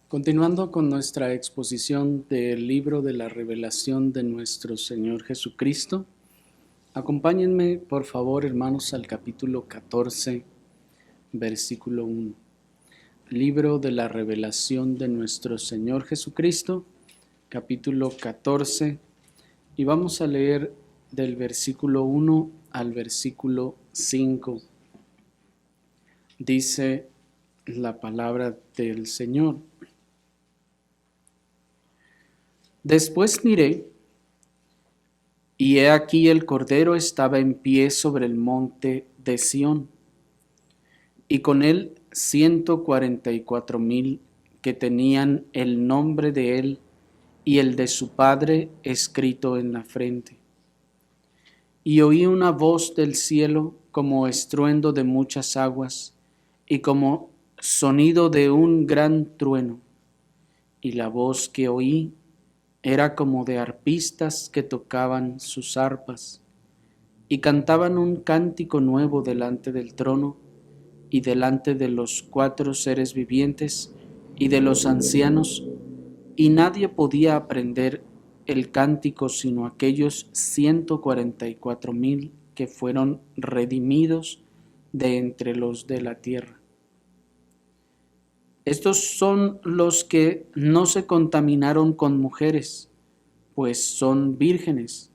Continuando con nuestra exposición del libro de la revelación de nuestro Señor Jesucristo, acompáñenme por favor, hermanos, al capítulo 14, versículo 1. Libro de la revelación de nuestro Señor Jesucristo, capítulo 14, y vamos a leer del versículo 1 al versículo 5. Dice la palabra del Señor. Después miré, y he aquí el Cordero estaba en pie sobre el monte de Sión, y con él 144,000 que tenían el nombre de él y el de su Padre escrito en la frente. Y oí una voz del cielo como estruendo de muchas aguas, y como sonido de un gran trueno. Y la voz que oí era como de arpistas que tocaban sus arpas, y cantaban un cántico nuevo delante del trono, y delante de los 4 seres vivientes, y de los ancianos, y nadie podía aprender el cántico sino aquellos 144,000 que fueron redimidos de entre los de la tierra. Estos son los que no se contaminaron con mujeres, pues son vírgenes.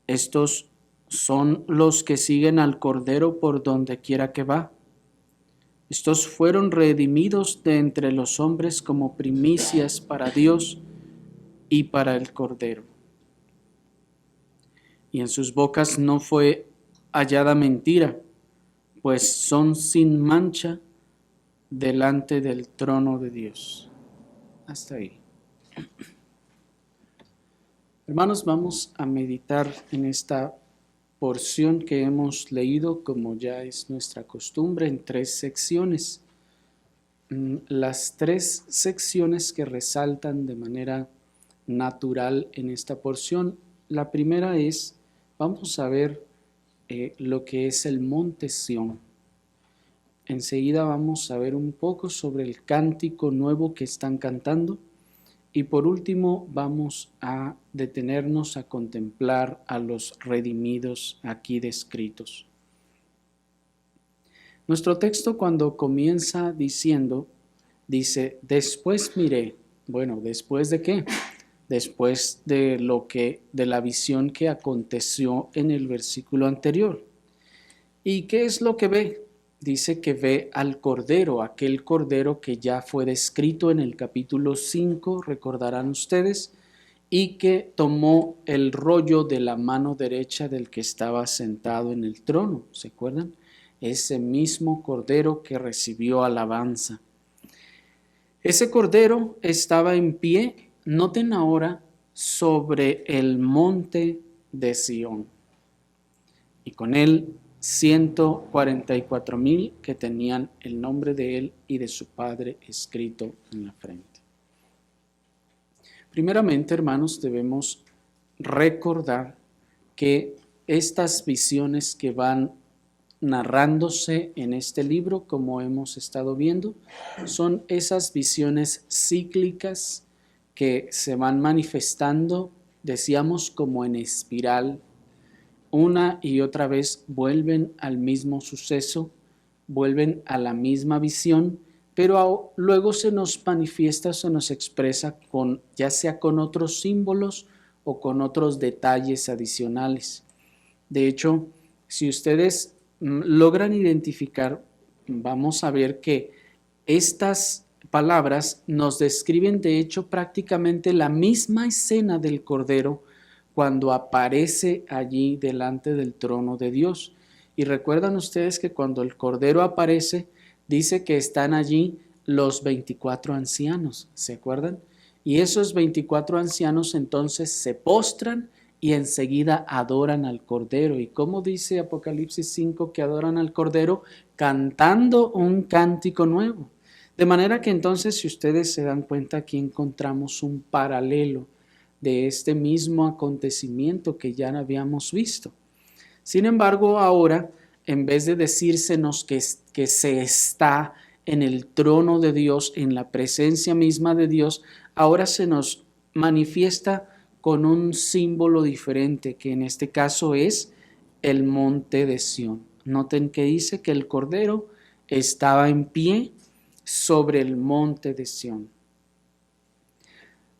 Estos son los que siguen al Cordero por donde quiera que va. Estos fueron redimidos de entre los hombres como primicias para Dios y para el Cordero. Y en sus bocas no fue hallada mentira, pues son sin mancha delante del trono de Dios. Hasta ahí. Hermanos, vamos a meditar en esta porción que hemos leído, como ya es nuestra costumbre, en 3 secciones. Las 3 secciones que resaltan de manera natural en esta porción. La primera es, vamos a ver lo que es el monte Sión. Enseguida vamos a ver un poco sobre el cántico nuevo que están cantando. Y por último vamos a detenernos a contemplar a los redimidos aquí descritos. Nuestro texto cuando comienza diciendo, dice, después miré. Bueno, ¿después de qué? Después de la visión que aconteció en el versículo anterior. ¿Y qué es lo que ve? Dice que ve al Cordero, aquel Cordero que ya fue descrito en el capítulo 5, recordarán ustedes, y que tomó el rollo de la mano derecha del que estaba sentado en el trono, ¿se acuerdan? Ese mismo Cordero que recibió alabanza. Ese Cordero estaba en pie, noten ahora, sobre el monte de Sión, y con él 144,000 que tenían el nombre de él y de su Padre escrito en la frente. Primeramente, hermanos, debemos recordar que estas visiones que van narrándose en este libro, como hemos estado viendo, son esas visiones cíclicas que se van manifestando, decíamos, como en espiral. Una y otra vez vuelven al mismo suceso, vuelven a la misma visión, pero luego se nos manifiesta, se nos expresa ya sea con otros símbolos o con otros detalles adicionales. De hecho, si ustedes logran identificar, vamos a ver que estas palabras nos describen de hecho prácticamente la misma escena del Cordero cuando aparece allí delante del trono de Dios. Y recuerdan ustedes que cuando el Cordero aparece, dice que están allí los 24 ancianos, ¿se acuerdan? Y esos 24 ancianos entonces se postran y enseguida adoran al Cordero. ¿Y cómo dice Apocalipsis 5 que adoran al Cordero? Cantando un cántico nuevo. De manera que entonces, si ustedes se dan cuenta, aquí encontramos un paralelo de este mismo acontecimiento que ya habíamos visto. Sin embargo, ahora, en vez de decírsenos que se está en el trono de Dios, en la presencia misma de Dios, ahora se nos manifiesta con un símbolo diferente, que en este caso es el monte de Sión. Noten que dice que el Cordero estaba en pie sobre el monte de Sión.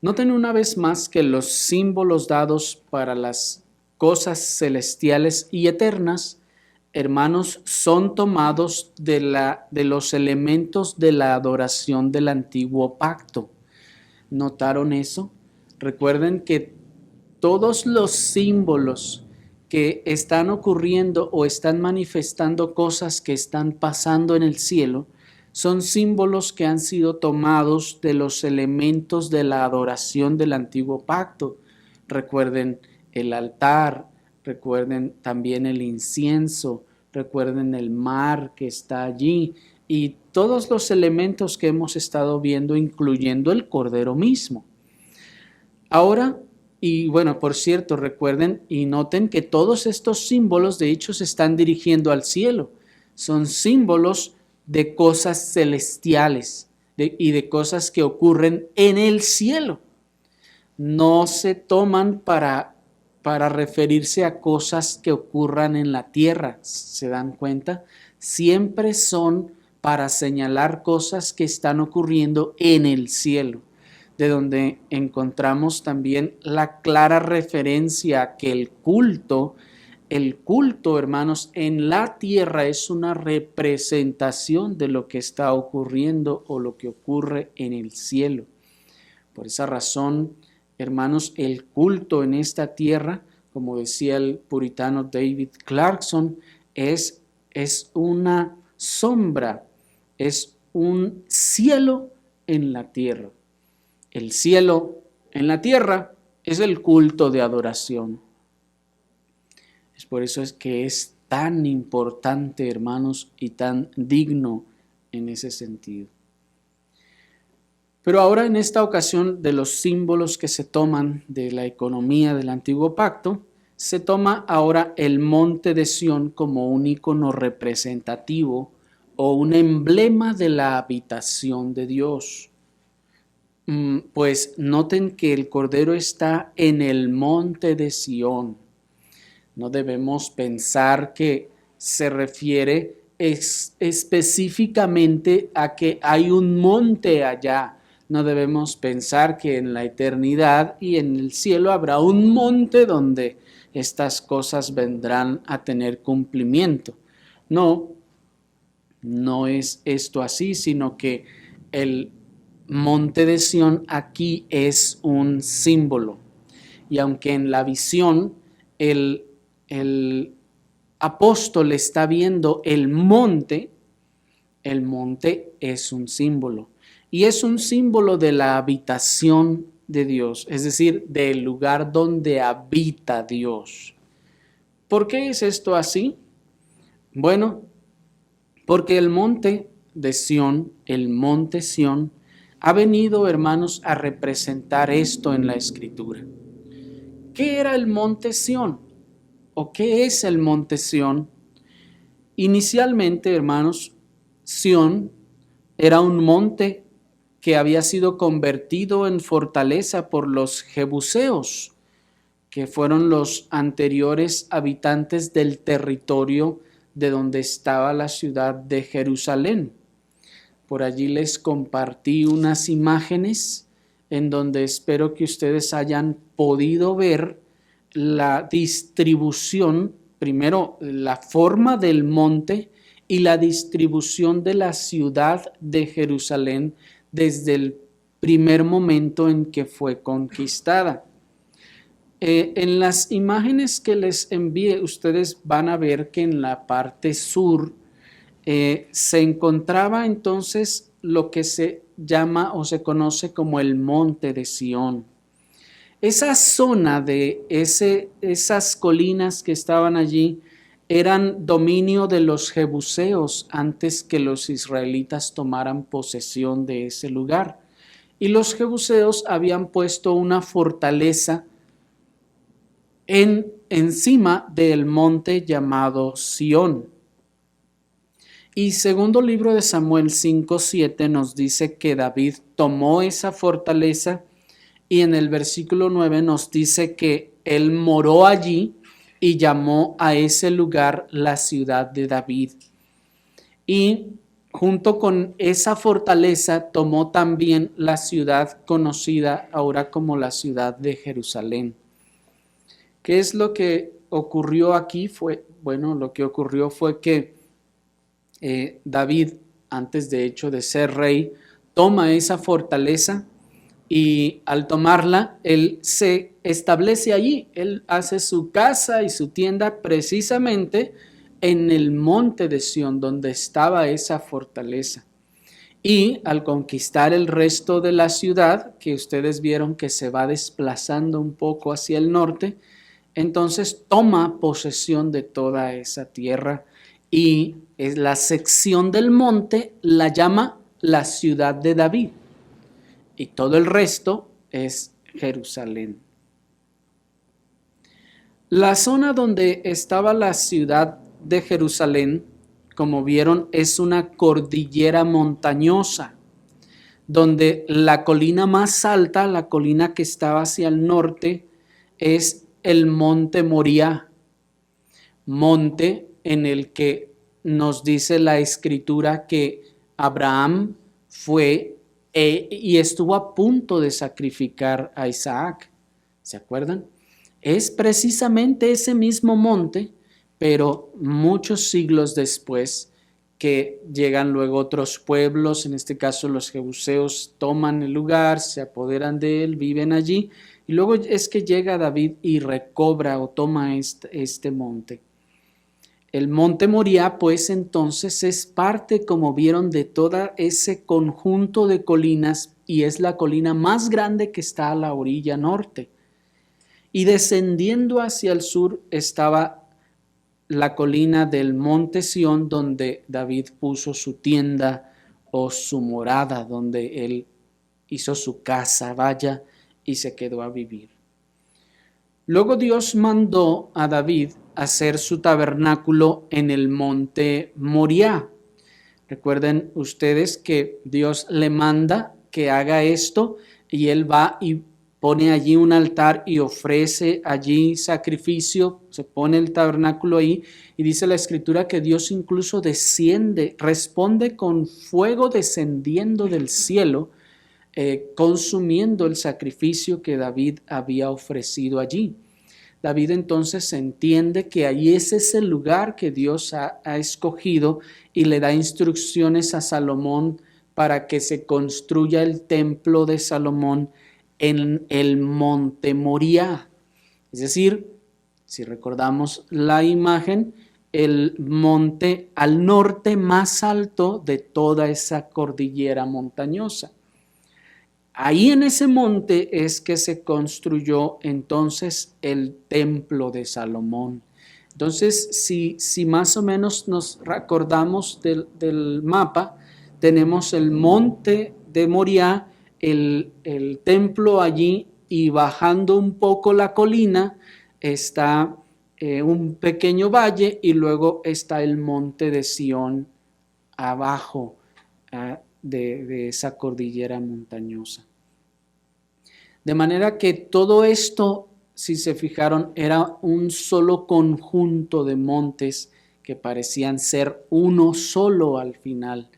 Noten una vez más que los símbolos dados para las cosas celestiales y eternas, hermanos, son tomados de los elementos de la adoración del antiguo pacto. ¿Notaron eso? Recuerden que todos los símbolos que están ocurriendo o están manifestando cosas que están pasando en el cielo son símbolos que han sido tomados de los elementos de la adoración del antiguo pacto. Recuerden el altar, recuerden también el incienso, recuerden el mar que está allí y todos los elementos que hemos estado viendo, incluyendo el Cordero mismo. Ahora, y bueno, por cierto, recuerden y noten que todos estos símbolos de hecho se están dirigiendo al cielo. Son símbolos de cosas celestiales y de cosas que ocurren en el cielo. No se toman para referirse a cosas que ocurran en la tierra, ¿se dan cuenta? Siempre son para señalar cosas que están ocurriendo en el cielo, de donde encontramos también la clara referencia a que el culto, hermanos, en la tierra es una representación de lo que está ocurriendo o lo que ocurre en el cielo. Por esa razón, hermanos, el culto en esta tierra, como decía el puritano David Clarkson, es una sombra, es un cielo en la tierra. El cielo en la tierra es el culto de adoración. Es por eso que es tan importante, hermanos, y tan digno en ese sentido. Pero ahora en esta ocasión de los símbolos que se toman de la economía del antiguo pacto, se toma ahora el monte de Sión como un icono representativo o un emblema de la habitación de Dios. Pues noten que el Cordero está en el monte de Sión. No debemos pensar que se refiere específicamente a que hay un monte allá. No debemos pensar que en la eternidad y en el cielo habrá un monte donde estas cosas vendrán a tener cumplimiento. No es esto así, sino que el monte de Sión aquí es un símbolo. Y aunque en la visión el apóstol está viendo el monte es un símbolo. Y es un símbolo de la habitación de Dios, es decir, del lugar donde habita Dios. ¿Por qué es esto así? Bueno, porque el monte de Sión, ha venido, hermanos, a representar esto en la Escritura. ¿Qué era el monte Sión? ¿O qué es el monte Sión? Inicialmente, hermanos, Sión era un monte que había sido convertido en fortaleza por los jebuseos, que fueron los anteriores habitantes del territorio de donde estaba la ciudad de Jerusalén. Por allí les compartí unas imágenes en donde espero que ustedes hayan podido ver la distribución, primero la forma del monte y la distribución de la ciudad de Jerusalén desde el primer momento en que fue conquistada. En las imágenes que les envié, ustedes van a ver que en la parte sur se encontraba entonces lo que se llama o se conoce como el monte de Sión. Esa zona de esas colinas que estaban allí eran dominio de los jebuseos antes que los israelitas tomaran posesión de ese lugar. Y los jebuseos habían puesto una fortaleza encima del monte llamado Sión. Y segundo libro de Samuel 5:7 nos dice que David tomó esa fortaleza y en el versículo 9 nos dice que él moró allí y llamó a ese lugar la ciudad de David. Y junto con esa fortaleza tomó también la ciudad conocida ahora como la ciudad de Jerusalén. ¿Qué es lo que ocurrió aquí? Lo que ocurrió fue que David, antes de hecho de ser rey, toma esa fortaleza y al tomarla, él se establece allí. Él hace su casa y su tienda precisamente en el monte de Sión, donde estaba esa fortaleza. Y al conquistar el resto de la ciudad, que ustedes vieron que se va desplazando un poco hacia el norte, entonces toma posesión de toda esa tierra y la sección del monte la llama la ciudad de David y todo el resto es Jerusalén. La zona donde estaba la ciudad de Jerusalén, como vieron, es una cordillera montañosa, donde la colina más alta, la colina que estaba hacia el norte, es el monte Moriah, monte en el que nos dice la escritura que Abraham fue y estuvo a punto de sacrificar a Isaac. ¿Se acuerdan? Es precisamente ese mismo monte, pero muchos siglos después que llegan luego otros pueblos, en este caso los jebuseos toman el lugar, se apoderan de él, viven allí, y luego es que llega David y recobra o toma este monte. El monte Moriah, pues entonces es parte, como vieron, de todo ese conjunto de colinas y es la colina más grande que está a la orilla norte. Y descendiendo hacia el sur estaba la colina del monte Sión, donde David puso su tienda o su morada, donde él hizo su casa, vaya, y se quedó a vivir. Luego Dios mandó a David hacer su tabernáculo en el monte Moriah. Recuerden ustedes que Dios le manda que haga esto y él va y pone allí un altar y ofrece allí sacrificio, se pone el tabernáculo ahí y dice la escritura que Dios incluso desciende, responde con fuego descendiendo del cielo, consumiendo el sacrificio que David había ofrecido allí. David entonces entiende que ahí ese es el lugar que Dios ha escogido y le da instrucciones a Salomón para que se construya el templo de Salomón en el monte Moriah. Es decir, si recordamos la imagen, el monte al norte más alto de toda esa cordillera montañosa. Ahí en ese monte es que se construyó entonces el templo de Salomón. Entonces, si más o menos nos recordamos del mapa, tenemos el monte de Moriah, el templo allí y bajando un poco la colina está un pequeño valle y luego está el monte de Sión abajo de esa cordillera montañosa. De manera que todo esto, si se fijaron, era un solo conjunto de montes que parecían ser uno solo al final,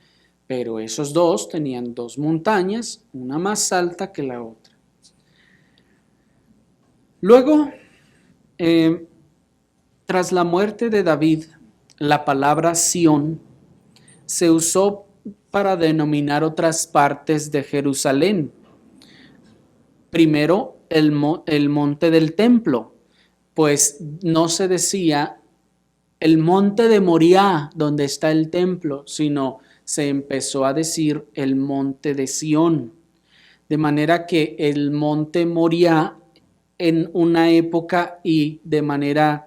pero esos dos tenían dos montañas, una más alta que la otra. Luego, tras la muerte de David, la palabra Sión se usó para denominar otras partes de Jerusalén. Primero, el monte del templo, pues no se decía el monte de Moriah, donde está el templo, sino se empezó a decir el monte de Sión. De manera que el monte Moriah en una época y de manera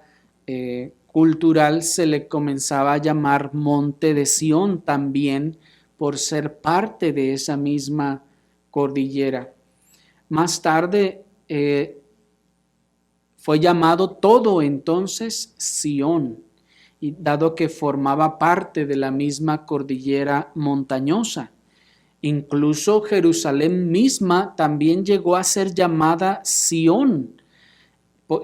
cultural se le comenzaba a llamar monte de Sión también por ser parte de esa misma cordillera. Más tarde fue llamado todo entonces Sión y dado que formaba parte de la misma cordillera montañosa. Incluso Jerusalén misma también llegó a ser llamada Sión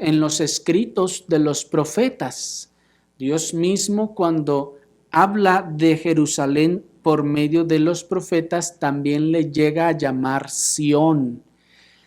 en los escritos de los profetas. Dios mismo, cuando habla de Jerusalén por medio de los profetas, también le llega a llamar Sión.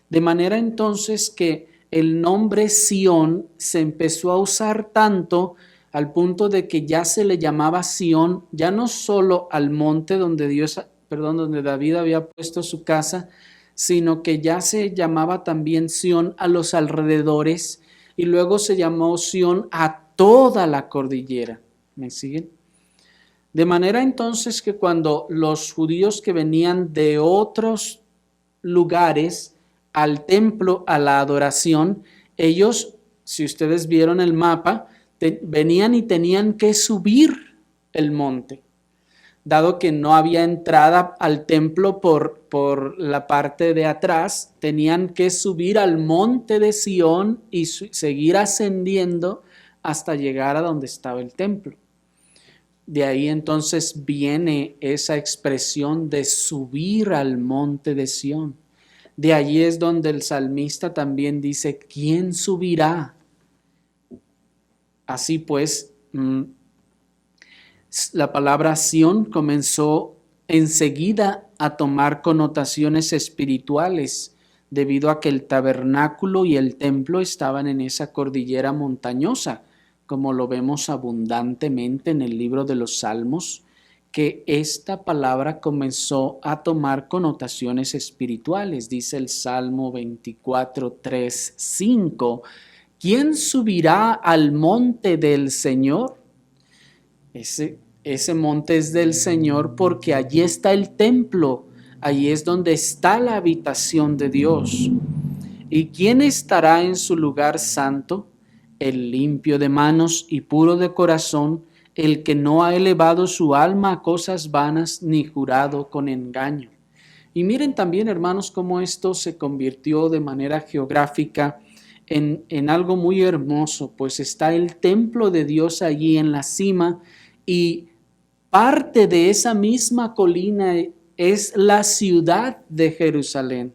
De manera entonces que el nombre Sión se empezó a usar tanto al punto de que ya se le llamaba Sión, ya no solo al monte donde donde David había puesto su casa, sino que ya se llamaba también Sión a los alrededores y luego se llamó Sión a toda la cordillera. ¿Me siguen? De manera entonces que cuando los judíos que venían de otros lugares al templo, a la adoración, ellos, si ustedes vieron el mapa, venían y tenían que subir el monte. Dado que no había entrada al templo por la parte de atrás, tenían que subir al monte de Sión y seguir ascendiendo hasta llegar a donde estaba el templo. De ahí entonces viene esa expresión de subir al monte de Sión. De allí es donde el salmista también dice, ¿quién subirá? Así pues, la palabra Sión comenzó enseguida a tomar connotaciones espirituales, debido a que el tabernáculo y el templo estaban en esa cordillera montañosa, como lo vemos abundantemente en el libro de los Salmos, que esta palabra comenzó a tomar connotaciones espirituales. Dice el Salmo 24, 3, 5, ¿quién subirá al monte del Señor? Ese monte es del Señor porque allí está el templo, allí es donde está la habitación de Dios. ¿Y quién estará en su lugar santo? El limpio de manos y puro de corazón, el que no ha elevado su alma a cosas vanas ni jurado con engaño. Y miren también, hermanos, cómo esto se convirtió de manera geográfica en algo muy hermoso, pues está el templo de Dios allí en la cima y parte de esa misma colina es la ciudad de Jerusalén.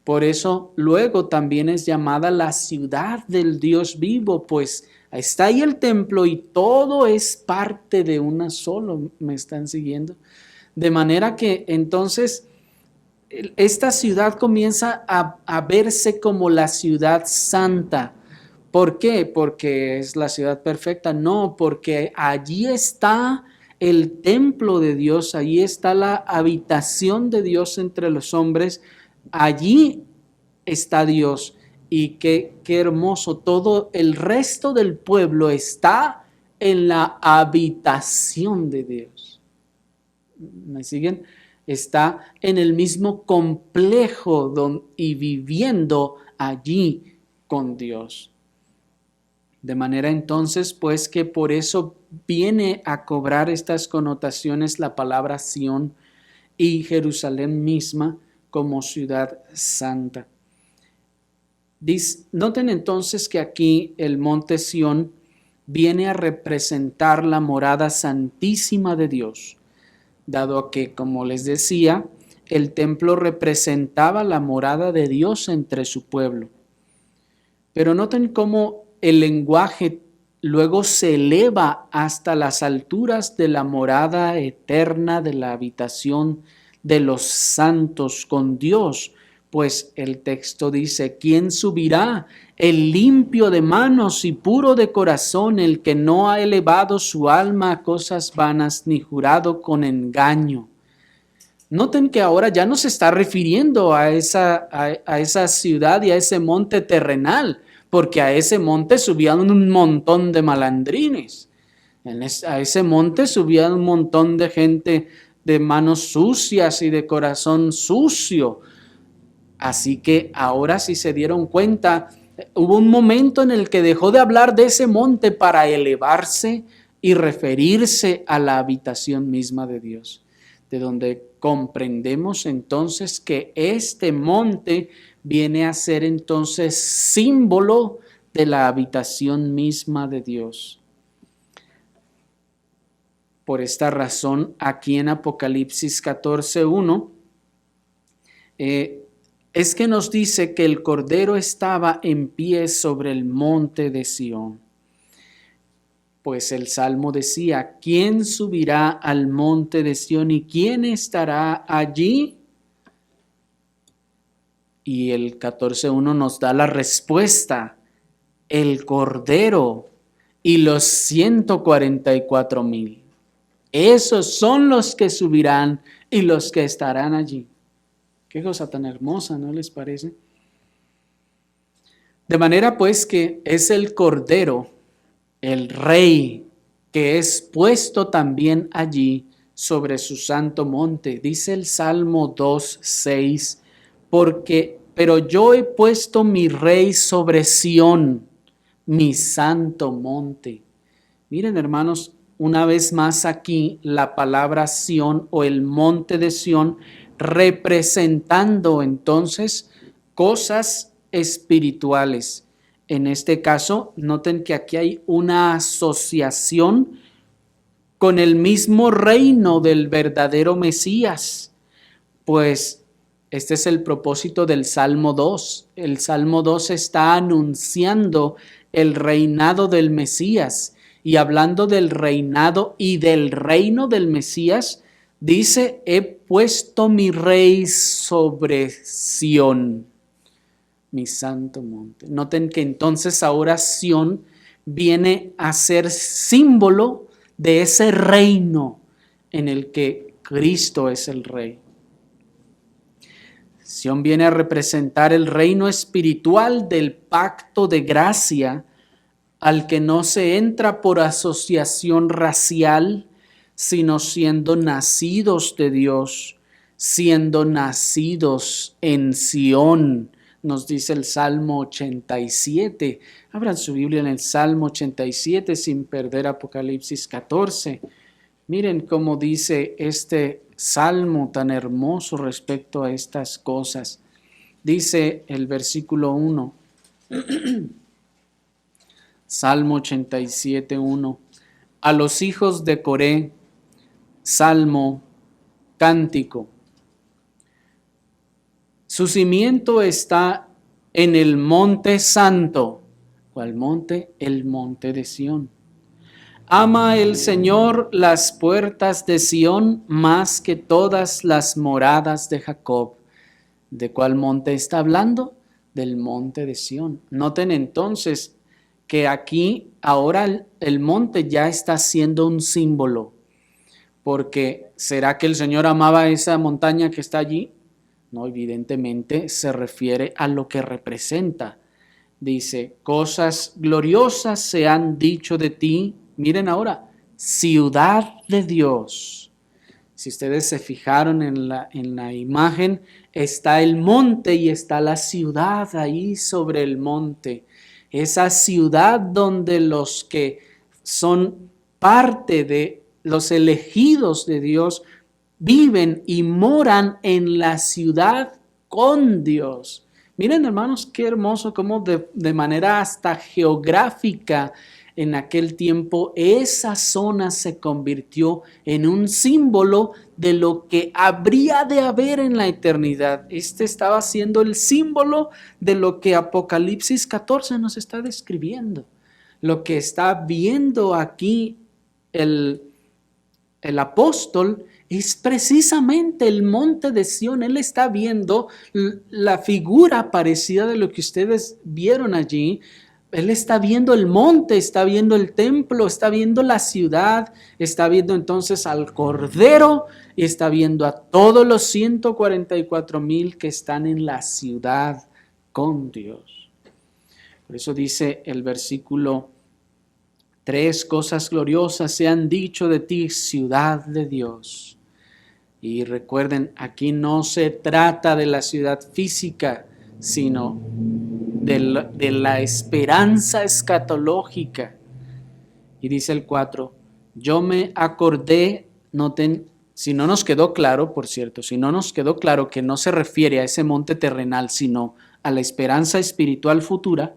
Por eso luego también es llamada la ciudad del Dios vivo, pues está ahí el templo y todo es parte de una sola. ¿Me están siguiendo? De manera que entonces esta ciudad comienza a verse como la ciudad santa. ¿Por qué? ¿Porque es la ciudad perfecta? No, porque allí está el templo de Dios, allí está la habitación de Dios entre los hombres, allí está Dios. Y qué hermoso, todo el resto del pueblo está en la habitación de Dios. ¿Me siguen? Está en el mismo complejo y viviendo allí con Dios. De manera entonces, pues que por eso viene a cobrar estas connotaciones la palabra Sión y Jerusalén misma como ciudad santa. Noten entonces que aquí el monte Sión viene a representar la morada santísima de Dios, dado que, como les decía, el templo representaba la morada de Dios entre su pueblo. Pero noten cómo el lenguaje luego se eleva hasta las alturas de la morada eterna de la habitación de los santos con Dios, pues el texto dice, ¿quién subirá? El limpio de manos y puro de corazón, el que no ha elevado su alma a cosas vanas ni jurado con engaño. Noten que ahora ya no se está refiriendo a esa ciudad y a ese monte terrenal, porque a ese monte subían un montón de malandrines. A ese monte subían un montón de gente de manos sucias y de corazón sucio. Así que ahora, si se dieron cuenta, hubo un momento en el que dejó de hablar de ese monte para elevarse y referirse a la habitación misma de Dios, de donde comprendemos entonces que este monte viene a ser entonces símbolo de la habitación misma de Dios. Por esta razón, aquí en Apocalipsis 14:1, es que nos dice que el Cordero estaba en pie sobre el monte de Sión. Pues el Salmo decía, ¿quién subirá al monte de Sión y quién estará allí? Y el 14:1 nos da la respuesta, el Cordero y los 144,000. Esos son los que subirán y los que estarán allí. Qué cosa tan hermosa, ¿no les parece? De manera pues que es el Cordero, el Rey, que es puesto también allí sobre su santo monte. Dice el Salmo 2:6, pero yo he puesto mi Rey sobre Sión, mi santo monte. Miren, hermanos, una vez más aquí la palabra Sión o el monte de Sión, representando entonces cosas espirituales. En este caso, noten que aquí hay una asociación con el mismo reino del verdadero Mesías, pues este es el propósito del Salmo 2. El Salmo 2 está anunciando el reinado del Mesías, y hablando del reinado y del reino del Mesías, dice, he puesto mi rey sobre Sión, mi santo monte. Noten que entonces ahora Sión viene a ser símbolo de ese reino en el que Cristo es el rey. Sión viene a representar el reino espiritual del pacto de gracia al que no se entra por asociación racial, sino siendo nacidos de Dios, siendo nacidos en Sión, nos dice el Salmo 87. Abran su Biblia en el Salmo 87 sin perder Apocalipsis 14. Miren cómo dice este salmo tan hermoso respecto a estas cosas. Dice el versículo 1. Salmo 87:1. A los hijos de Coré, salmo, cántico. Su cimiento está en el monte santo. ¿Cuál monte? El monte de Sión. Ama el Señor las puertas de Sión más que todas las moradas de Jacob. ¿De cuál monte está hablando? Del monte de Sión. Noten entonces que aquí ahora el monte ya está siendo un símbolo, porque ¿será que el Señor amaba esa montaña que está allí? No, evidentemente se refiere a lo que representa. Dice, cosas gloriosas se han dicho de ti. Miren ahora, ciudad de Dios. Si ustedes se fijaron en la imagen, está el monte y está la ciudad ahí sobre el monte. Esa ciudad donde los que son parte de los elegidos de Dios viven y moran en la ciudad con Dios. Miren, hermanos, qué hermoso cómo de manera hasta geográfica en aquel tiempo esa zona se convirtió en un símbolo de lo que habría de haber en la eternidad. Este estaba siendo el símbolo de lo que Apocalipsis 14 nos está describiendo. Lo que está viendo aquí el apóstol es precisamente el monte de Sión. Él está viendo la figura parecida de lo que ustedes vieron allí. Él está viendo el monte, está viendo el templo, está viendo la ciudad, está viendo entonces al Cordero y está viendo a todos los 144,000 que están en la ciudad con Dios. Por eso dice el versículo 3, cosas gloriosas se han dicho de ti, ciudad de Dios. Y recuerden, aquí no se trata de la ciudad física, sino de la esperanza escatológica. Y dice el 4, yo me acordé, noten, si no nos quedó claro, por cierto, si no nos quedó claro que no se refiere a ese monte terrenal, sino a la esperanza espiritual futura,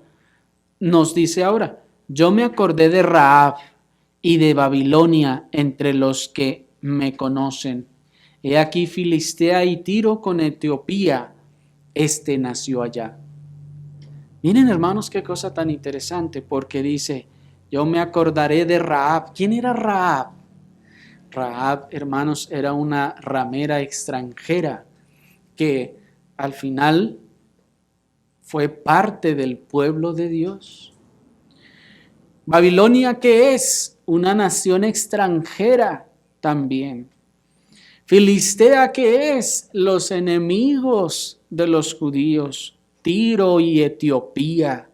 nos dice ahora, yo me acordé de Rahab, y de Babilonia entre los que me conocen. He aquí Filistea y Tiro con Etiopía, este nació allá. Miren, hermanos, qué cosa tan interesante, porque dice, yo me acordaré de Rahab. ¿Quién era Rahab? Rahab, hermanos, era una ramera extranjera que al final fue parte del pueblo de Dios. Babilonia, ¿qué es? Una nación extranjera también. Filistea, ¿qué es? Los enemigos de los judíos, Tiro y Etiopía.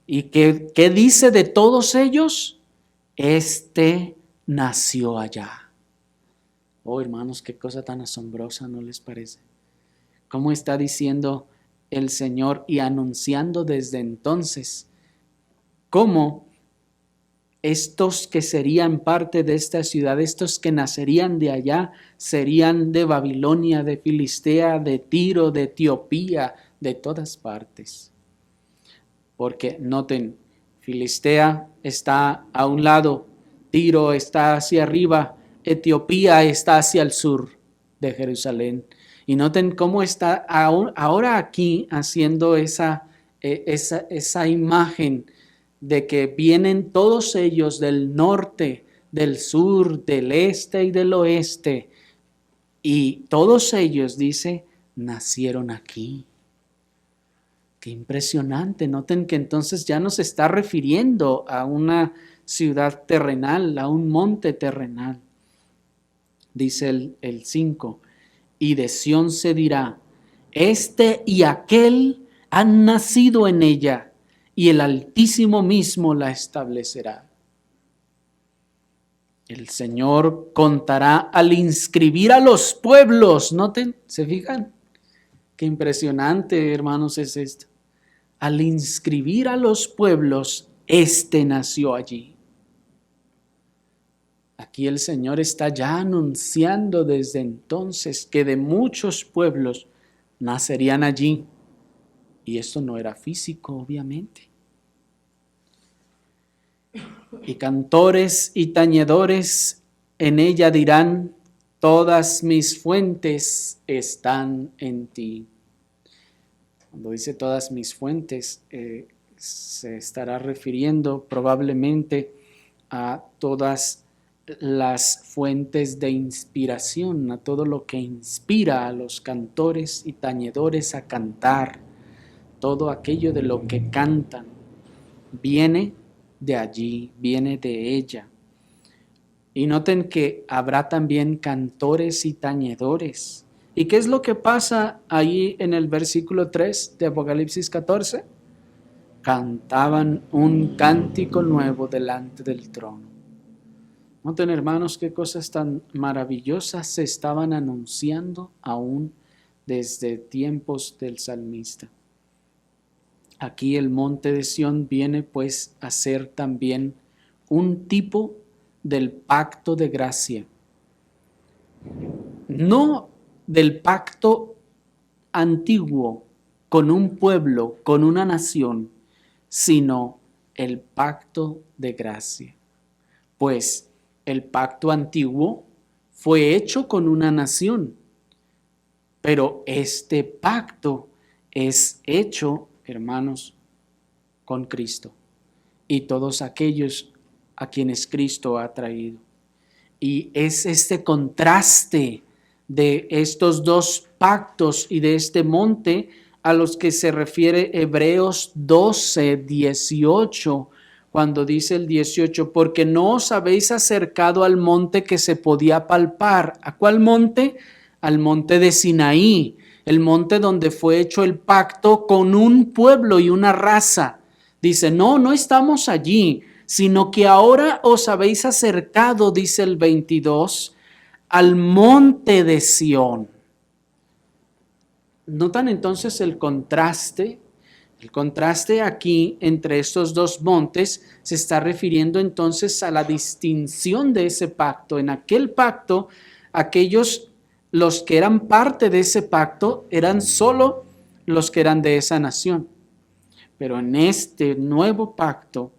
¿Y qué dice de todos ellos? Este nació allá. Oh, hermanos, qué cosa tan asombrosa, ¿no les parece? ¿Cómo está diciendo el Señor y anunciando desde entonces cómo estos que serían parte de esta ciudad, estos que nacerían de allá, serían de Babilonia, de Filistea, de Tiro, de Etiopía, de todas partes? Porque noten, Filistea está a un lado, Tiro está hacia arriba, Etiopía está hacia el sur de Jerusalén. Y noten cómo está ahora aquí haciendo esa imagen de que vienen todos ellos del norte, del sur, del este y del oeste. Y todos ellos, dice, nacieron aquí. Qué impresionante. Noten que entonces ya nos está refiriendo a una ciudad terrenal, a un monte terrenal. Dice el 5, y de Sión se dirá, este y aquel han nacido en ella, y el Altísimo mismo la establecerá. El Señor contará al inscribir a los pueblos. Noten, ¿se fijan? Qué impresionante, hermanos, es esto. Al inscribir a los pueblos, este nació allí. Aquí el Señor está ya anunciando desde entonces que de muchos pueblos nacerían allí. Y esto no era físico, obviamente. Y cantores y tañedores en ella dirán, todas mis fuentes están en ti. Cuando dice todas mis fuentes, se estará refiriendo probablemente a todas las fuentes de inspiración, a todo lo que inspira a los cantores y tañedores a cantar. Todo aquello de lo que cantan viene de allí, viene de ella. Y noten que habrá también cantores y tañedores. ¿Y qué es lo que pasa ahí en el versículo 3 de Apocalipsis 14? Cantaban un cántico nuevo delante del trono. Noten, hermanos, qué cosas tan maravillosas se estaban anunciando aún desde tiempos del salmista. Aquí el monte de Sión viene pues a ser también un tipo del pacto de gracia. No del pacto antiguo con un pueblo, con una nación, sino el pacto de gracia. Pues el pacto antiguo fue hecho con una nación, pero este pacto es hecho, hermanos, con Cristo y todos aquellos a quienes Cristo ha traído. Y es este contraste de estos dos pactos y de este monte a los que se refiere Hebreos 12, 18, cuando dice el 18, porque no os habéis acercado al monte que se podía palpar. ¿A cuál monte? Al monte de Sinaí, el monte donde fue hecho el pacto con un pueblo y una raza. Dice, no estamos allí, sino que ahora os habéis acercado, dice el 22, al monte de Sión. ¿Notan entonces el contraste? El contraste aquí entre estos dos montes se está refiriendo entonces a la distinción de ese pacto. En aquel pacto, los que eran parte de ese pacto, eran solo los que eran de esa nación. Pero en este nuevo pacto,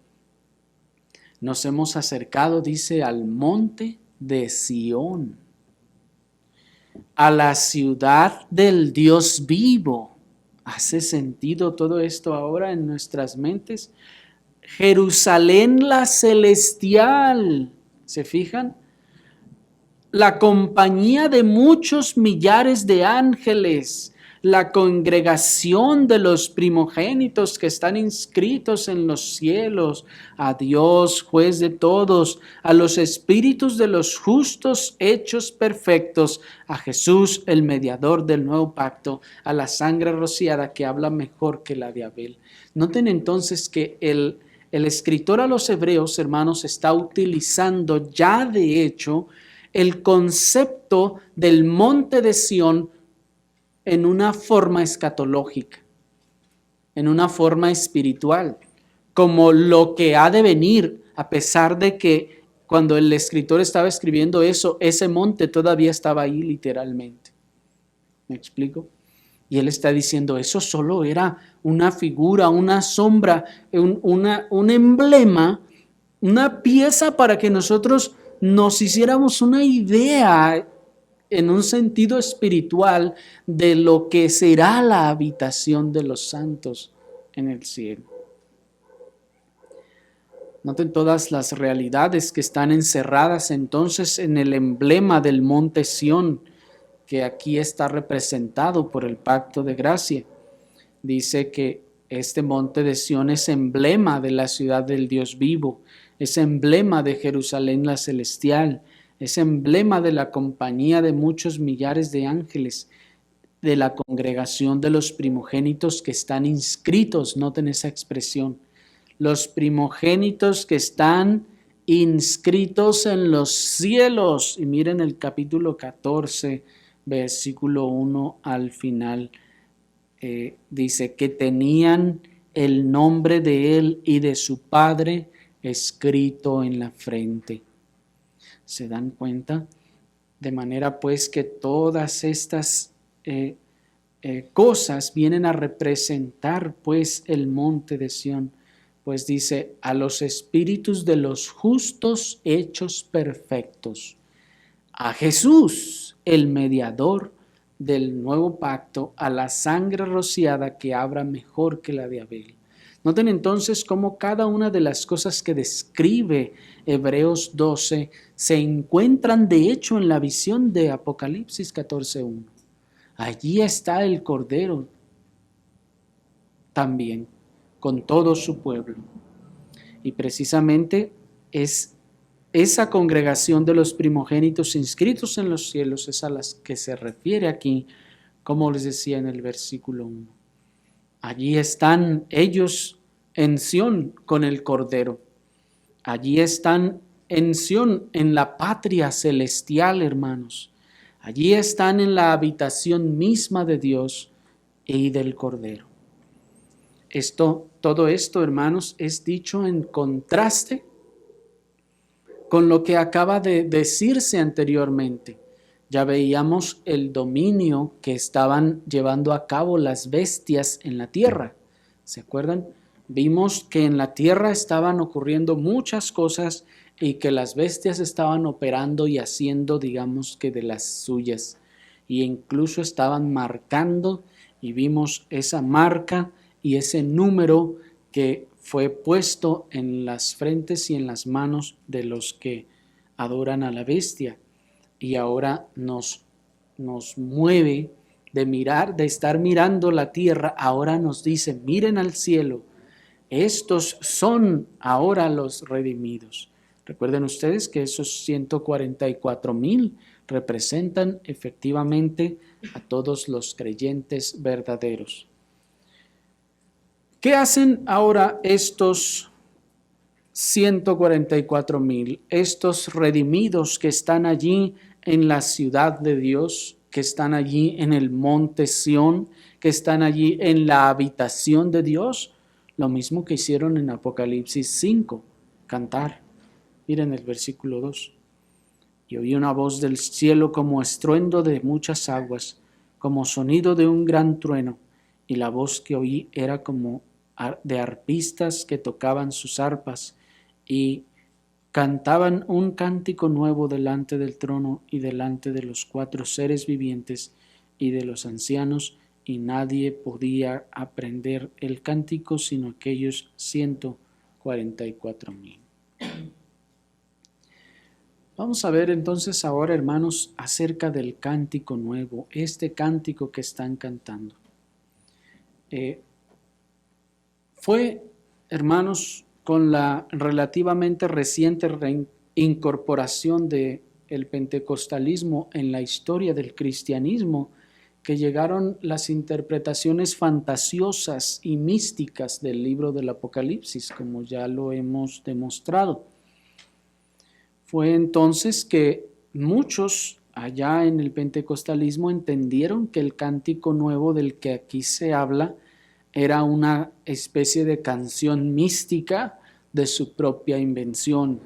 Nos hemos acercado, dice, al monte de Sión, a la ciudad del Dios vivo. ¿Hace sentido todo esto ahora en nuestras mentes? Jerusalén la celestial, ¿se fijan? La compañía de muchos millares de ángeles, la congregación de los primogénitos que están inscritos en los cielos, a Dios, juez de todos, a los espíritus de los justos hechos perfectos, a Jesús, el mediador del nuevo pacto, a la sangre rociada que habla mejor que la de Abel. Noten entonces que el escritor a los hebreos, hermanos, está utilizando ya de hecho el concepto del monte de Sión en una forma escatológica, en una forma espiritual, como lo que ha de venir, a pesar de que cuando el escritor estaba escribiendo eso, ese monte todavía estaba ahí literalmente. ¿Me explico? Y él está diciendo, eso solo era una figura, una sombra, un emblema, una pieza para que nosotros nos hiciéramos una idea en un sentido espiritual de lo que será la habitación de los santos en el cielo. Noten todas las realidades que están encerradas entonces en el emblema del monte Sión, que aquí está representado por el pacto de gracia. Dice que este monte de Sión es emblema de la ciudad del Dios vivo, es emblema de Jerusalén la celestial, es emblema de la compañía de muchos millares de ángeles, de la congregación de los primogénitos que están inscritos, noten esa expresión, los primogénitos que están inscritos en los cielos. Y miren el capítulo 14, versículo 1 al final. Dice que tenían el nombre de él y de su padre escrito en la frente. ¿Se dan cuenta? De manera pues que todas estas cosas vienen a representar pues el monte de Sión. Pues dice, a los espíritus de los justos hechos perfectos, a Jesús, el mediador del nuevo pacto, a la sangre rociada que habla mejor que la de Abel. Noten entonces cómo cada una de las cosas que describe Hebreos 12 se encuentran de hecho en la visión de Apocalipsis 14:1. Allí está el Cordero también, con todo su pueblo. Y precisamente es esa congregación de los primogénitos inscritos en los cielos es a las que se refiere aquí, como les decía en el versículo 1. Allí están ellos en Sión con el Cordero. Allí están en Sión, en la patria celestial, hermanos. Allí están en la habitación misma de Dios y del Cordero. Todo esto, hermanos, es dicho en contraste con lo que acaba de decirse anteriormente. Ya veíamos el dominio que estaban llevando a cabo las bestias en la tierra. ¿Se acuerdan? Vimos que en la tierra estaban ocurriendo muchas cosas y que las bestias estaban operando y haciendo, digamos que de las suyas. Y incluso estaban marcando, y vimos esa marca y ese número que fue puesto en las frentes y en las manos de los que adoran a la bestia. Y ahora nos mueve de mirar, de estar mirando la tierra, ahora nos dice, miren al cielo, estos son ahora los redimidos. Recuerden ustedes que esos 144,000 representan efectivamente a todos los creyentes verdaderos. ¿Qué hacen ahora estos 144,000, estos redimidos que están allí en la ciudad de Dios, que están allí en el monte Sión, que están allí en la habitación de Dios? Lo mismo que hicieron en Apocalipsis 5, cantar. Miren el versículo 2. Y oí una voz del cielo como estruendo de muchas aguas, como sonido de un gran trueno, y la voz que oí era como de arpistas que tocaban sus arpas, y cantaban un cántico nuevo delante del trono y delante de los 4 seres vivientes y de los ancianos, y nadie podía aprender el cántico sino aquellos 144,000. Vamos a ver entonces ahora, hermanos, acerca del cántico nuevo, este cántico que están cantando. Fue, hermanos, con la relativamente reciente incorporación del pentecostalismo en la historia del cristianismo que llegaron las interpretaciones fantasiosas y místicas del libro del Apocalipsis, como ya lo hemos demostrado. Fue entonces que muchos allá en el pentecostalismo entendieron que el cántico nuevo del que aquí se habla era una especie de canción mística de su propia invención,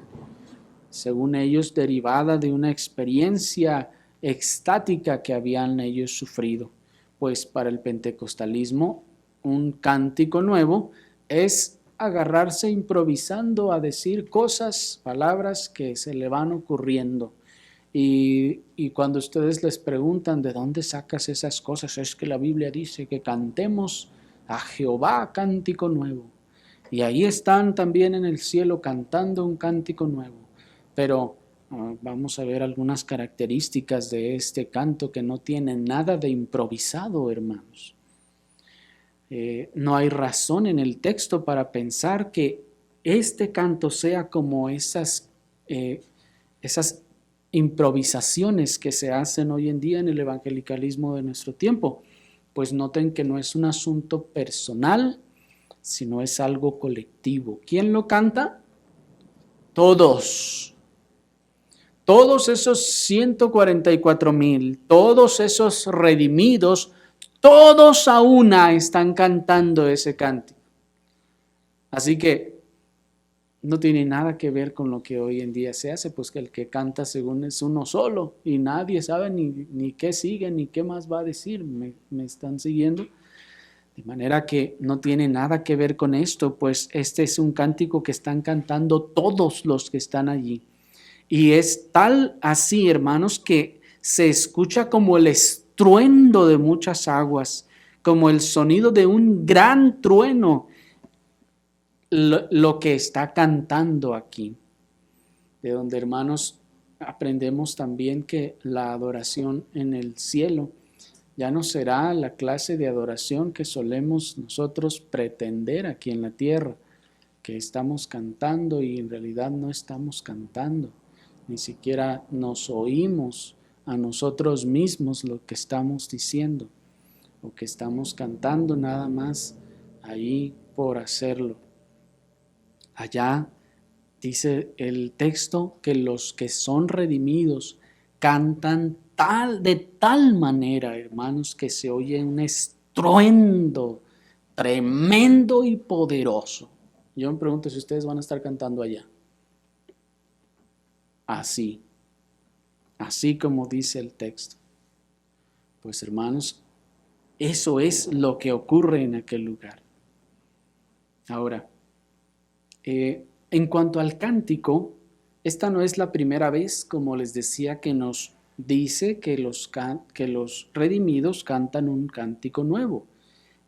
según ellos derivada de una experiencia extática que habían ellos sufrido. Pues para el pentecostalismo, un cántico nuevo es agarrarse improvisando a decir cosas, palabras que se le van ocurriendo. Y cuando ustedes les preguntan de dónde sacas esas cosas, es que la Biblia dice que cantemos a Jehová cántico nuevo. Y ahí están también en el cielo cantando un cántico nuevo. Pero vamos a ver algunas características de este canto que no tienen nada de improvisado, hermanos. No hay razón en el texto para pensar que este canto sea como esas improvisaciones que se hacen hoy en día en el evangelicalismo de nuestro tiempo. Pues noten que no es un asunto personal, sino es algo colectivo. ¿Quién lo canta? Todos. Todos esos 144,000, todos esos redimidos, todos a una están cantando ese cántico. Así que no tiene nada que ver con lo que hoy en día se hace, pues que el que canta según es uno solo y nadie sabe ni qué sigue, ni qué más va a decir. ¿Me están siguiendo? De manera que no tiene nada que ver con esto, pues este es un cántico que están cantando todos los que están allí. Y es tal así, hermanos, que se escucha como el estruendo de muchas aguas, como el sonido de un gran trueno, lo que está cantando aquí. De donde, hermanos, aprendemos también que la adoración en el cielo ya no será la clase de adoración que solemos nosotros pretender aquí en la tierra, que estamos cantando y en realidad no estamos cantando. Ni siquiera nos oímos a nosotros mismos lo que estamos diciendo o que estamos cantando nada más ahí por hacerlo. Allá dice el texto que los que son redimidos cantan de tal manera, hermanos, que se oye un estruendo tremendo y poderoso. Yo me pregunto si ustedes van a estar cantando allá. Así como dice el texto. Pues hermanos, eso es lo que ocurre en aquel lugar. Ahora, en cuanto al cántico, esta no es la primera vez, como les decía, que nos dice que los redimidos cantan un cántico nuevo.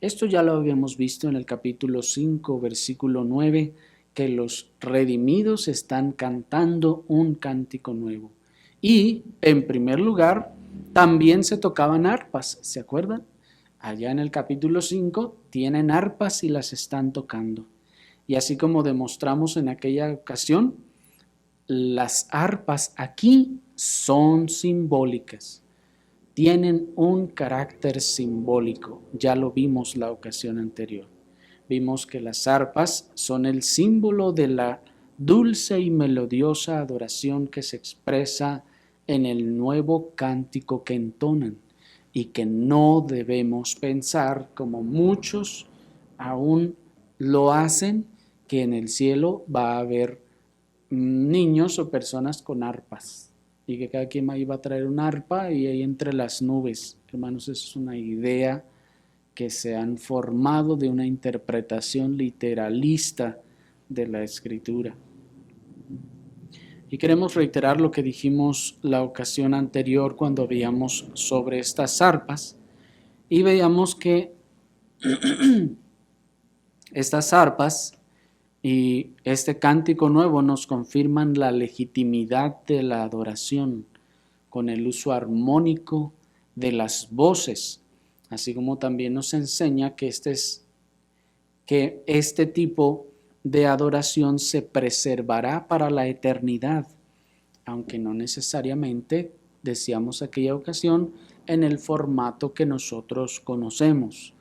Esto ya lo habíamos visto en el capítulo 5, versículo 9, que los redimidos están cantando un cántico nuevo. Y, en primer lugar, también se tocaban arpas, ¿se acuerdan? Allá en el capítulo 5 tienen arpas y las están tocando. Y así como demostramos en aquella ocasión, las arpas aquí son simbólicas. Tienen un carácter simbólico, ya lo vimos la ocasión anterior. Vimos que las arpas son el símbolo de la dulce y melodiosa adoración que se expresa en el nuevo cántico que entonan y que no debemos pensar, como muchos aún lo hacen, que en el cielo va a haber niños o personas con arpas y que cada quien ahí va a traer un arpa y ahí entre las nubes. Hermanos, eso es una idea que se han formado de una interpretación literalista de la Escritura. Y queremos reiterar lo que dijimos la ocasión anterior cuando veíamos sobre estas arpas y veíamos que estas arpas y este cántico nuevo nos confirman la legitimidad de la adoración con el uso armónico de las voces, así como también nos enseña que este tipo de adoración se preservará para la eternidad, aunque no necesariamente, decíamos aquella ocasión, en el formato que nosotros conocemos,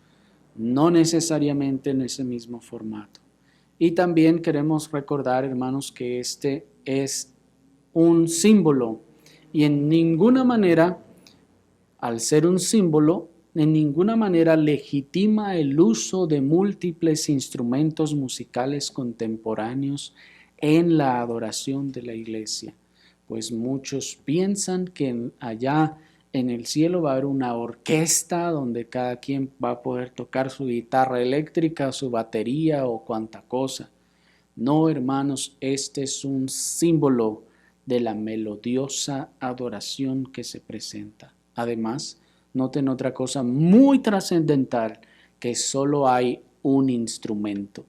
no necesariamente en ese mismo formato. Y también queremos recordar, hermanos, que este es un símbolo y en ninguna manera, al ser un símbolo, en ninguna manera legitima el uso de múltiples instrumentos musicales contemporáneos en la adoración de la iglesia, pues muchos piensan que allá en el cielo va a haber una orquesta donde cada quien va a poder tocar su guitarra eléctrica, su batería o cuanta cosa. No, hermanos, este es un símbolo de la melodiosa adoración que se presenta. Además, noten otra cosa muy trascendental, que solo hay un instrumento.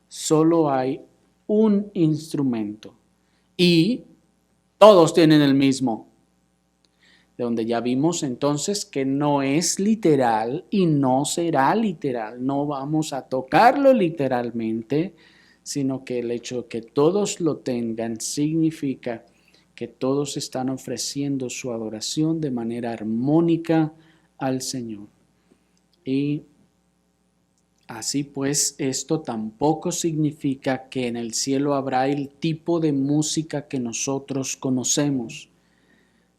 Solo hay un instrumento. Y todos tienen el mismo. De donde ya vimos entonces que no es literal y no será literal. No vamos a tocarlo literalmente, sino que el hecho de que todos lo tengan significa que todos están ofreciendo su adoración de manera armónica al Señor. Y así pues, esto tampoco significa que en el cielo habrá el tipo de música que nosotros conocemos,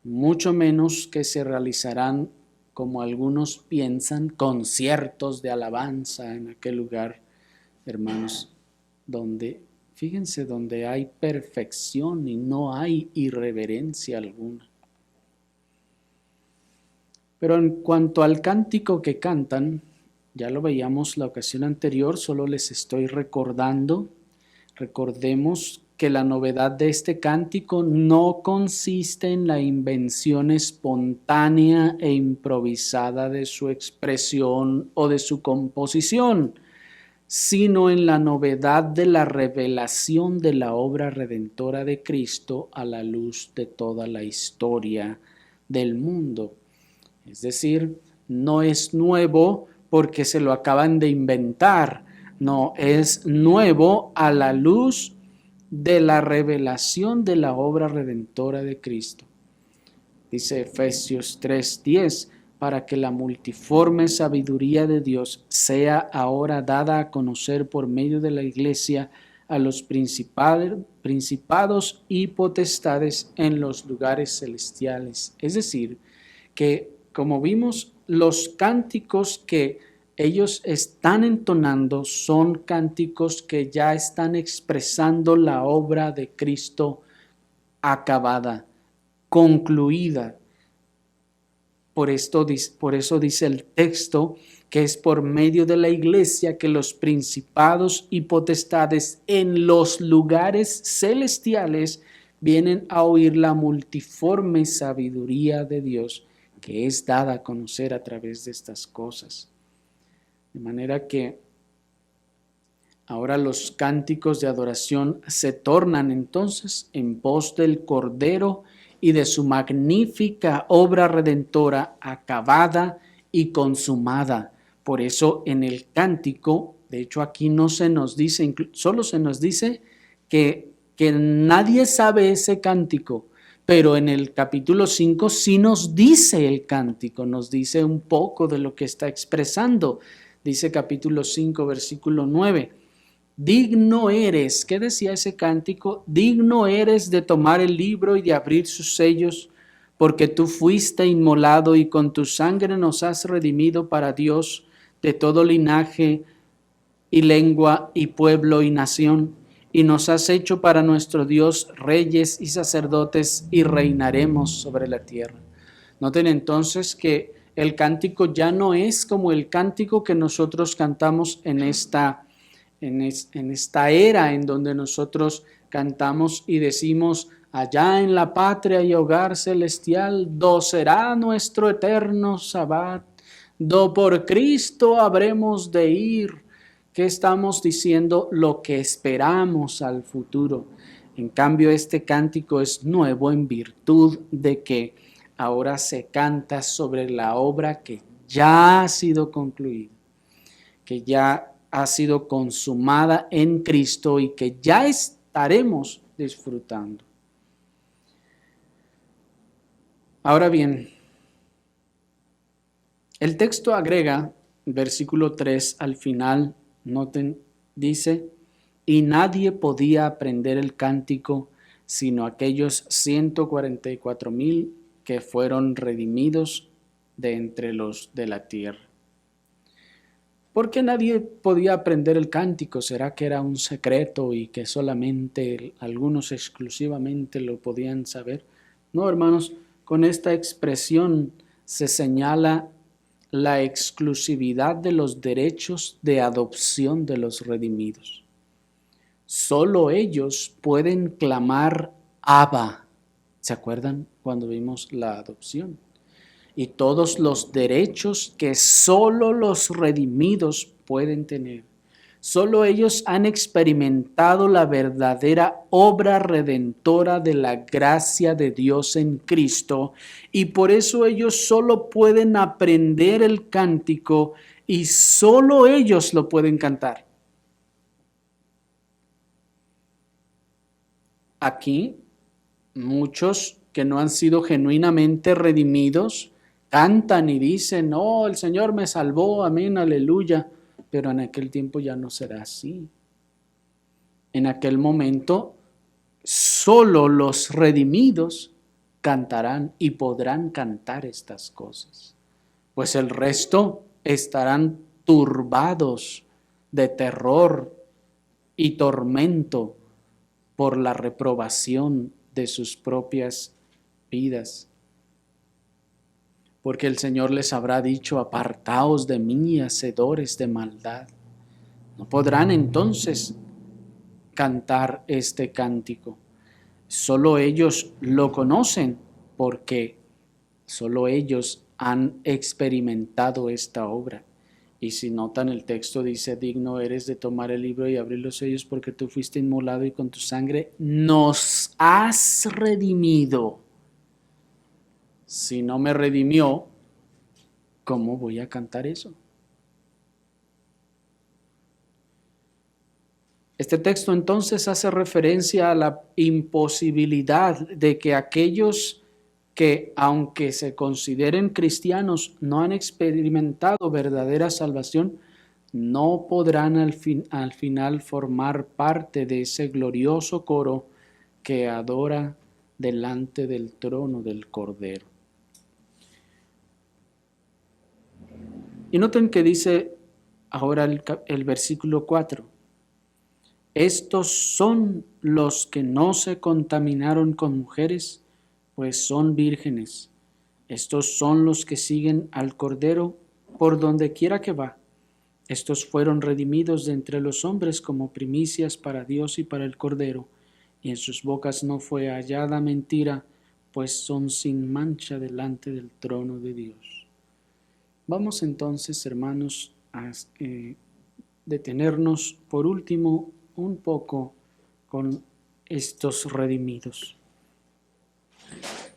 mucho menos que se realizarán, como algunos piensan, conciertos de alabanza en aquel lugar, hermanos, donde, fíjense, donde hay perfección y no hay irreverencia alguna. Pero en cuanto al cántico que cantan, ya lo veíamos la ocasión anterior, solo les estoy recordando. Recordemos que la novedad de este cántico no consiste en la invención espontánea e improvisada de su expresión o de su composición, sino en la novedad de la revelación de la obra redentora de Cristo a la luz de toda la historia del mundo. Es decir, no es nuevo porque se lo acaban de inventar, no, es nuevo a la luz de la revelación de la obra redentora de Cristo. Dice Efesios 3:10, para que la multiforme sabiduría de Dios sea ahora dada a conocer por medio de la Iglesia a los principados y potestades en los lugares celestiales. Es decir, que como vimos, los cánticos que ellos están entonando son cánticos que ya están expresando la obra de Cristo acabada, concluida. Por eso dice el texto que es por medio de la iglesia que los principados y potestades en los lugares celestiales vienen a oír la multiforme sabiduría de Dios que es dada a conocer a través de estas cosas. De manera que ahora los cánticos de adoración se tornan entonces en pos del Cordero y de su magnífica obra redentora acabada y consumada. Por eso en el cántico, de hecho aquí no se nos dice, solo se nos dice que nadie sabe ese cántico, pero en el capítulo 5 sí nos dice el cántico, nos dice un poco de lo que está expresando. Dice capítulo 5, versículo 9. Digno eres, ¿qué decía ese cántico? Digno eres de tomar el libro y de abrir sus sellos, porque tú fuiste inmolado y con tu sangre nos has redimido para Dios de todo linaje y lengua y pueblo y nación, y nos has hecho para nuestro Dios reyes y sacerdotes y reinaremos sobre la tierra. Noten entonces que el cántico ya no es como el cántico que nosotros cantamos en esta en esta era en donde nosotros cantamos y decimos: allá en la patria y hogar celestial, do será nuestro eterno sabbat, do por Cristo habremos de ir. ¿Qué estamos diciendo? Lo que esperamos al futuro. En cambio, este cántico es nuevo en virtud de que ahora se canta sobre la obra que ya ha sido concluida, que ya ha sido consumada en Cristo y que ya estaremos disfrutando. Ahora bien, el texto agrega, versículo 3 al final, noten, dice: y nadie podía aprender el cántico sino aquellos 144,000 que fueron redimidos de entre los de la tierra. ¿Por qué nadie podía aprender el cántico? ¿Será que era un secreto y que solamente algunos exclusivamente lo podían saber? No, hermanos, con esta expresión se señala la exclusividad de los derechos de adopción de los redimidos. Solo ellos pueden clamar Abba. ¿Se acuerdan cuando vimos la adopción? Y todos los derechos que solo los redimidos pueden tener. Solo ellos han experimentado la verdadera obra redentora de la gracia de Dios en Cristo, y por eso ellos solo pueden aprender el cántico y solo ellos lo pueden cantar. Aquí, muchos que no han sido genuinamente redimidos cantan y dicen: oh, el Señor me salvó, amén, aleluya. Pero en aquel tiempo ya no será así. En aquel momento, solo los redimidos cantarán y podrán cantar estas cosas, pues el resto estarán turbados de terror y tormento por la reprobación de sus propias vidas. Porque el Señor les habrá dicho: apartaos de mí, hacedores de maldad. No podrán entonces cantar este cántico. Solo ellos lo conocen porque solo ellos han experimentado esta obra. Y si notan, el texto dice: digno eres de tomar el libro y abrir los sellos, porque tú fuiste inmolado y con tu sangre nos has redimido. Si no me redimió, ¿cómo voy a cantar eso? Este texto entonces hace referencia a la imposibilidad de que aquellos que, aunque se consideren cristianos, no han experimentado verdadera salvación, no podrán al final formar parte de ese glorioso coro que adora delante del trono del Cordero. Y noten que dice ahora el versículo 4. Estos son los que no se contaminaron con mujeres, pues son vírgenes. Estos son los que siguen al Cordero por donde quiera que va. Estos fueron redimidos de entre los hombres como primicias para Dios y para el Cordero, y en sus bocas no fue hallada mentira, pues son sin mancha delante del trono de Dios. Vamos entonces, hermanos, a detenernos por último un poco con estos redimidos.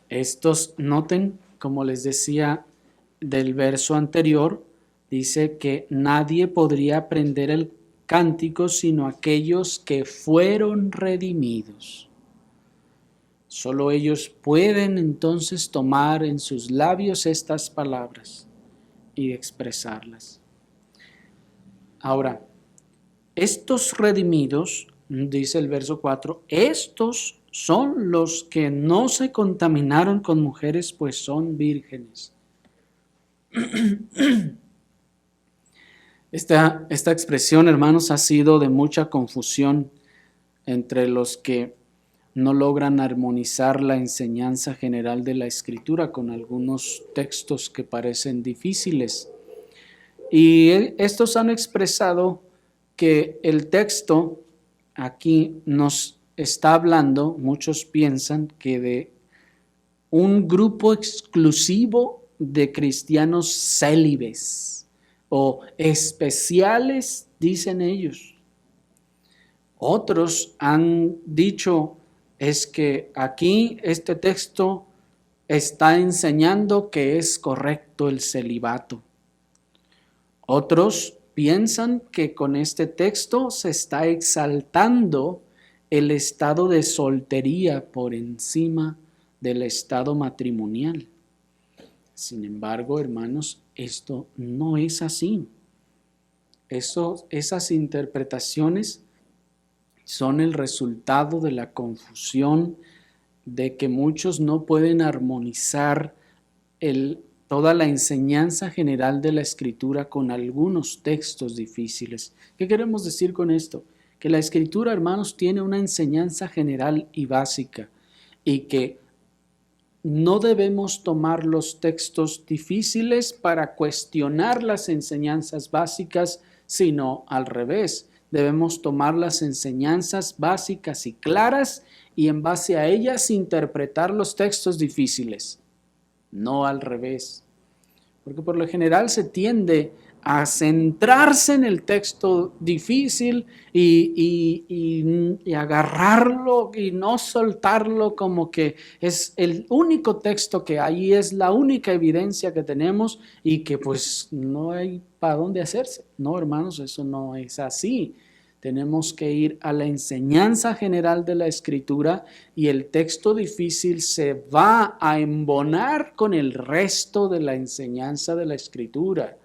Estos, noten, como les decía del verso anterior, dice que nadie podría aprender el cántico sino aquellos que fueron redimidos. Solo ellos pueden entonces tomar en sus labios estas palabras y expresarlas. Ahora, estos redimidos, dice el verso 4, estos son los que no se contaminaron con mujeres, pues son vírgenes. Esta expresión, hermanos, ha sido de mucha confusión entre los que no logran armonizar la enseñanza general de la Escritura con algunos textos que parecen difíciles. Y estos han expresado que el texto aquí nos está hablando, muchos piensan que de un grupo exclusivo de cristianos célibes o especiales, dicen ellos. Otros han dicho es que aquí este texto está enseñando que es correcto el celibato. Otros piensan que con este texto se está exaltando el estado de soltería por encima del estado matrimonial. Sin embargo, hermanos, esto no es así. Esas interpretaciones son el resultado de la confusión de que muchos no pueden armonizar toda la enseñanza general de la Escritura con algunos textos difíciles. ¿Qué queremos decir con esto? Que la Escritura, hermanos, tiene una enseñanza general y básica y que no debemos tomar los textos difíciles para cuestionar las enseñanzas básicas, sino al revés. Debemos tomar las enseñanzas básicas y claras y en base a ellas interpretar los textos difíciles, no al revés. Porque por lo general se tiende a centrarse en el texto difícil y agarrarlo y no soltarlo como que es el único texto que hay, es la única evidencia que tenemos y que pues no hay para dónde hacerse. No, hermanos, eso no es así. Tenemos que ir a la enseñanza general de la Escritura y el texto difícil se va a embonar con el resto de la enseñanza de la Escritura.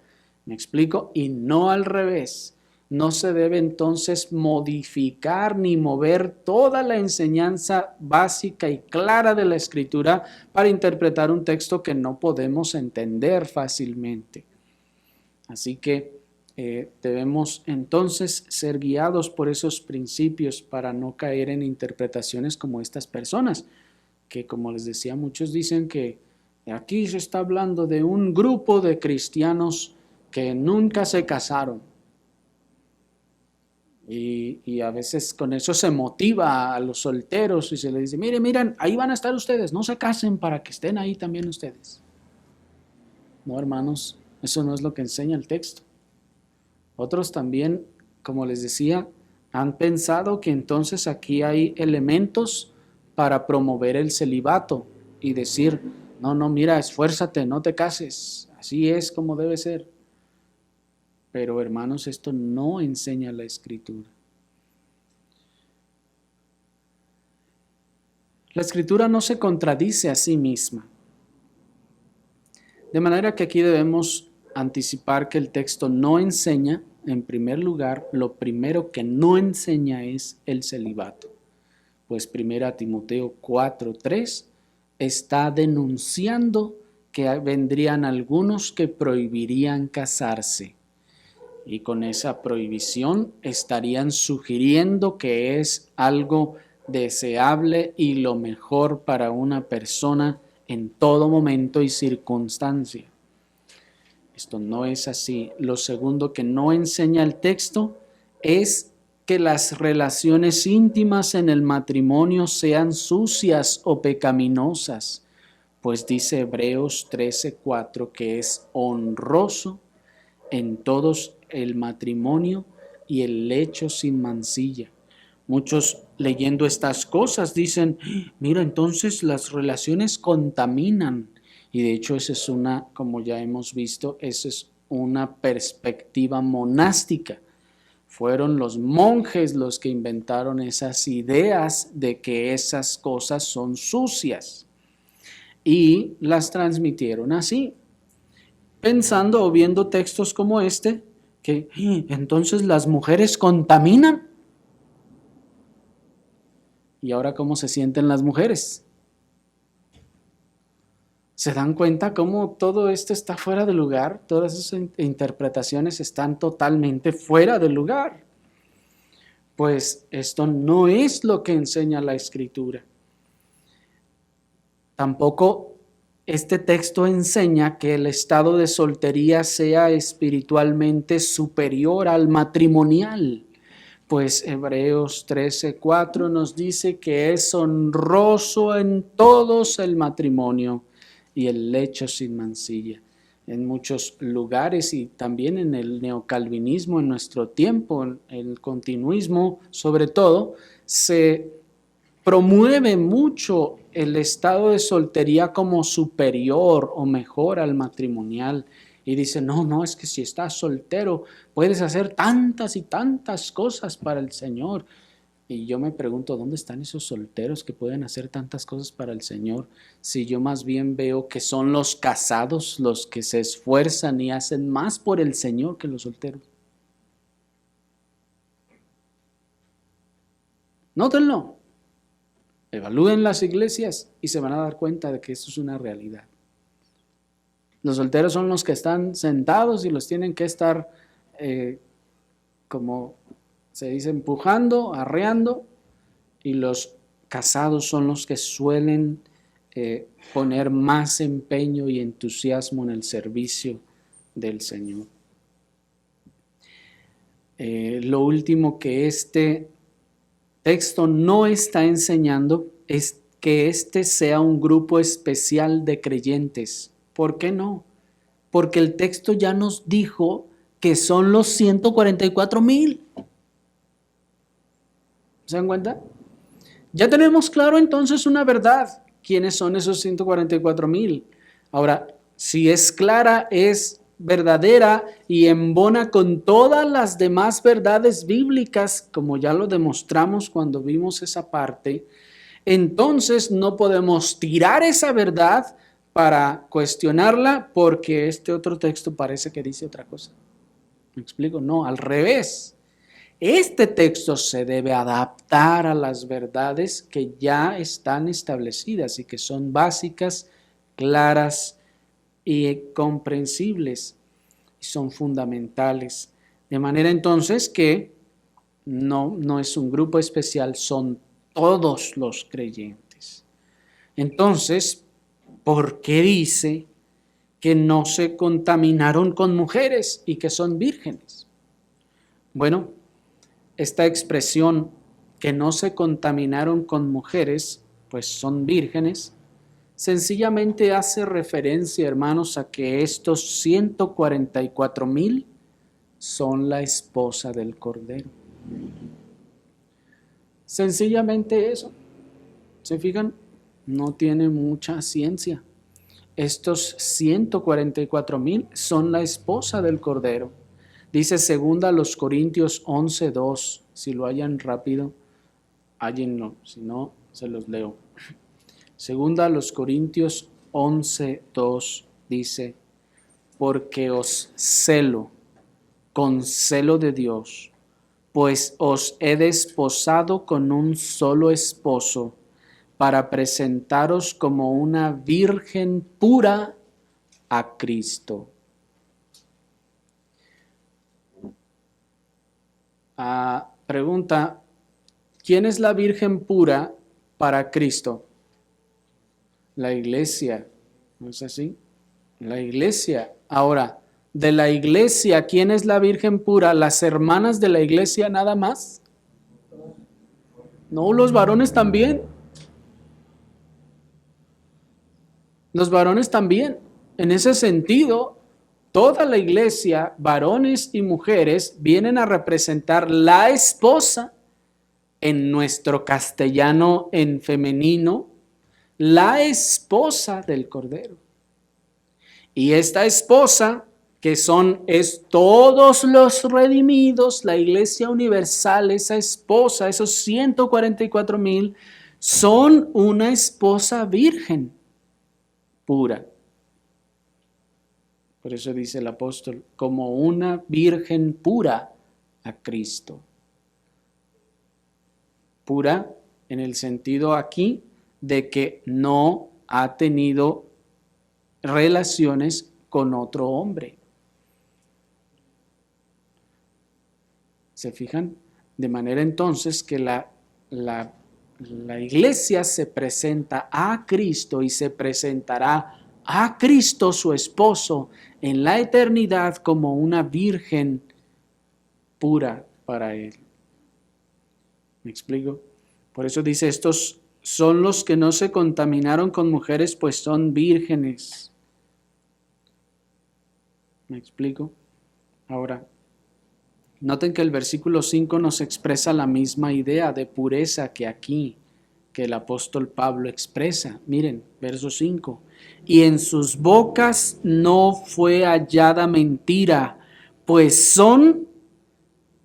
¿Me explico? Y no al revés. No se debe entonces modificar ni mover toda la enseñanza básica y clara de la Escritura para interpretar un texto que no podemos entender fácilmente. Así que debemos entonces ser guiados por esos principios para no caer en interpretaciones como estas personas, que como les decía, muchos dicen que aquí se está hablando de un grupo de cristianos que nunca se casaron. Y a veces con eso se motiva a los solteros y se les dice, miren, ahí van a estar ustedes, no se casen para que estén ahí también ustedes. No, hermanos, eso no es lo que enseña el texto. Otros también, como les decía, han pensado que entonces aquí hay elementos para promover el celibato y decir, no, mira, esfuérzate, no te cases, así es como debe ser. Pero hermanos, esto no enseña la Escritura. La Escritura no se contradice a sí misma. De manera que aquí debemos anticipar que el texto no enseña, en primer lugar, lo primero que no enseña es el celibato. Pues 1 Timoteo 4:3 está denunciando que vendrían algunos que prohibirían casarse. Y con esa prohibición estarían sugiriendo que es algo deseable y lo mejor para una persona en todo momento y circunstancia. Esto no es así. Lo segundo que no enseña el texto es que las relaciones íntimas en el matrimonio sean sucias o pecaminosas, pues dice Hebreos 13:4 que es honroso en todos el matrimonio y el lecho sin mancilla. Muchos leyendo estas cosas dicen, mira, entonces las relaciones contaminan. Y de hecho esa es como ya hemos visto, esa es una perspectiva monástica. Fueron los monjes los que inventaron esas ideas de que esas cosas son sucias y las transmitieron así, pensando o viendo textos como este, que entonces las mujeres contaminan. ¿Y ahora cómo se sienten las mujeres? ¿Se dan cuenta cómo todo esto está fuera de lugar? Todas esas interpretaciones están totalmente fuera de lugar. Pues esto no es lo que enseña la Escritura. Tampoco este texto enseña que el estado de soltería sea espiritualmente superior al matrimonial. Pues Hebreos 13:4 nos dice que es honroso en todos el matrimonio y el lecho sin mancilla. En muchos lugares y también en el neocalvinismo en nuestro tiempo, en el continuismo sobre todo, se promueve mucho el estado de soltería como superior o mejor al matrimonial. Y dice, no, es que si estás soltero puedes hacer tantas y tantas cosas para el Señor. Y yo me pregunto, ¿dónde están esos solteros que pueden hacer tantas cosas para el Señor? Si yo más bien veo que son los casados los que se esfuerzan y hacen más por el Señor que los solteros. Nótenlo. Evalúen las iglesias y se van a dar cuenta de que esto es una realidad. Los solteros son los que están sentados y los tienen que estar, como se dice, empujando, arreando, y los casados son los que suelen poner más empeño y entusiasmo en el servicio del Señor. Lo último que este texto no está enseñando es que este sea un grupo especial de creyentes. ¿Por qué no? Porque el texto ya nos dijo que son los 144,000. ¿Se dan cuenta? Ya tenemos claro entonces una verdad. ¿Quiénes son esos 144,000? Ahora, si es clara, es verdadera y embona con todas las demás verdades bíblicas, como ya lo demostramos cuando vimos esa parte, entonces no podemos tirar esa verdad para cuestionarla porque este otro texto parece que dice otra cosa. ¿Me explico? No, al revés. Este texto se debe adaptar a las verdades que ya están establecidas y que son básicas, claras y comprensibles, y son fundamentales. De manera entonces que no es un grupo especial, son todos los creyentes. Entonces, ¿por qué dice que no se contaminaron con mujeres y que son vírgenes? Bueno, esta expresión que no se contaminaron con mujeres, pues son vírgenes, sencillamente hace referencia, hermanos, a que estos 144,000 son la esposa del Cordero. Sencillamente eso. ¿Se fijan? No tiene mucha ciencia. Estos 144,000 son la esposa del Cordero. Dice 2 Corintios 11:2. Si lo hallan rápido, hállenlo. Si no, se los leo. 2 Corintios 11:2 dice, porque os celo con celo de Dios, pues os he desposado con un solo esposo, para presentaros como una virgen pura a Cristo. Pregunta, ¿quién es la virgen pura para Cristo? La iglesia, ¿no es así? La iglesia. Ahora, de la iglesia, ¿quién es la virgen pura? ¿Las hermanas de la iglesia nada más? No, los varones también. Los varones también. En ese sentido, toda la iglesia, varones y mujeres, vienen a representar la esposa, en nuestro castellano en femenino, la esposa del Cordero. Y esta esposa, que es todos los redimidos, la iglesia universal, esa esposa, esos 144,000, son una esposa virgen pura. Por eso dice el apóstol, como una virgen pura a Cristo. Pura en el sentido aquí de que no ha tenido relaciones con otro hombre. ¿Se fijan? De manera entonces que la iglesia se presenta a Cristo y se presentará a Cristo su esposo en la eternidad como una virgen pura para Él. ¿Me explico? Por eso dice, estos son los que no se contaminaron con mujeres, pues son vírgenes. ¿Me explico? Ahora, noten que el versículo 5 nos expresa la misma idea de pureza que aquí, que el apóstol Pablo expresa. Miren, verso 5. Y en sus bocas no fue hallada mentira, pues son,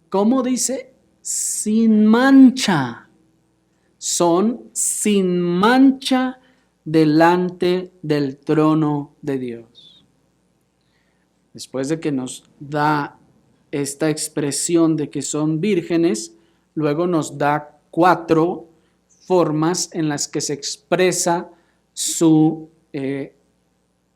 ¿cómo dice? Sin mancha. Son sin mancha delante del trono de Dios. Después de que nos da esta expresión de que son vírgenes, luego nos da 4 formas en las que se expresa su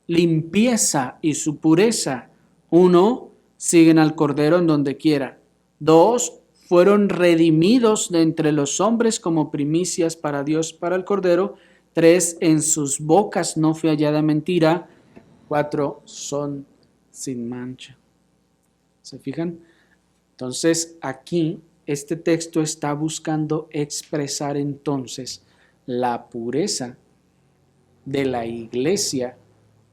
limpieza y su pureza. 1, siguen al Cordero en donde quiera. 2, fueron redimidos de entre los hombres como primicias para Dios, para el Cordero. 3, en sus bocas no fue hallada mentira. 4, son sin mancha. ¿Se fijan? Entonces, aquí este texto está buscando expresar entonces la pureza de la iglesia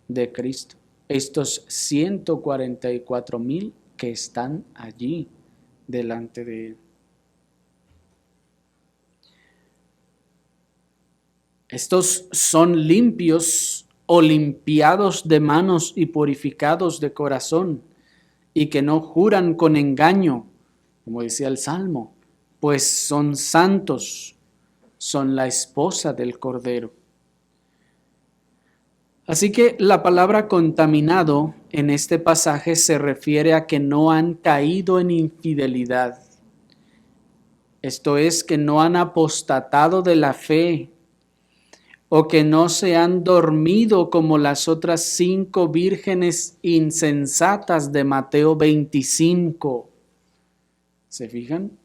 de Cristo. Estos 144,000 que están allí delante de Él. Estos son limpios o limpiados de manos y purificados de corazón, y que no juran con engaño, como decía el Salmo, pues son santos, son la esposa del Cordero. Así que la palabra contaminado en este pasaje se refiere a que no han caído en infidelidad. Esto es, que no han apostatado de la fe, o que no se han dormido como las otras 5 vírgenes insensatas de Mateo 25. ¿Se fijan?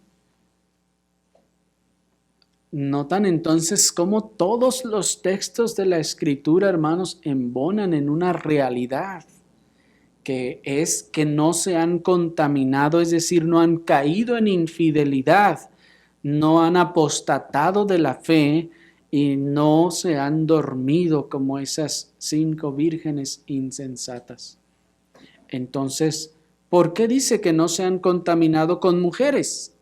Notan entonces cómo todos los textos de la Escritura, hermanos, embonan en una realidad, que es que no se han contaminado, es decir, no han caído en infidelidad, no han apostatado de la fe y no se han dormido como esas 5 vírgenes insensatas. Entonces, ¿por qué dice que no se han contaminado con mujeres?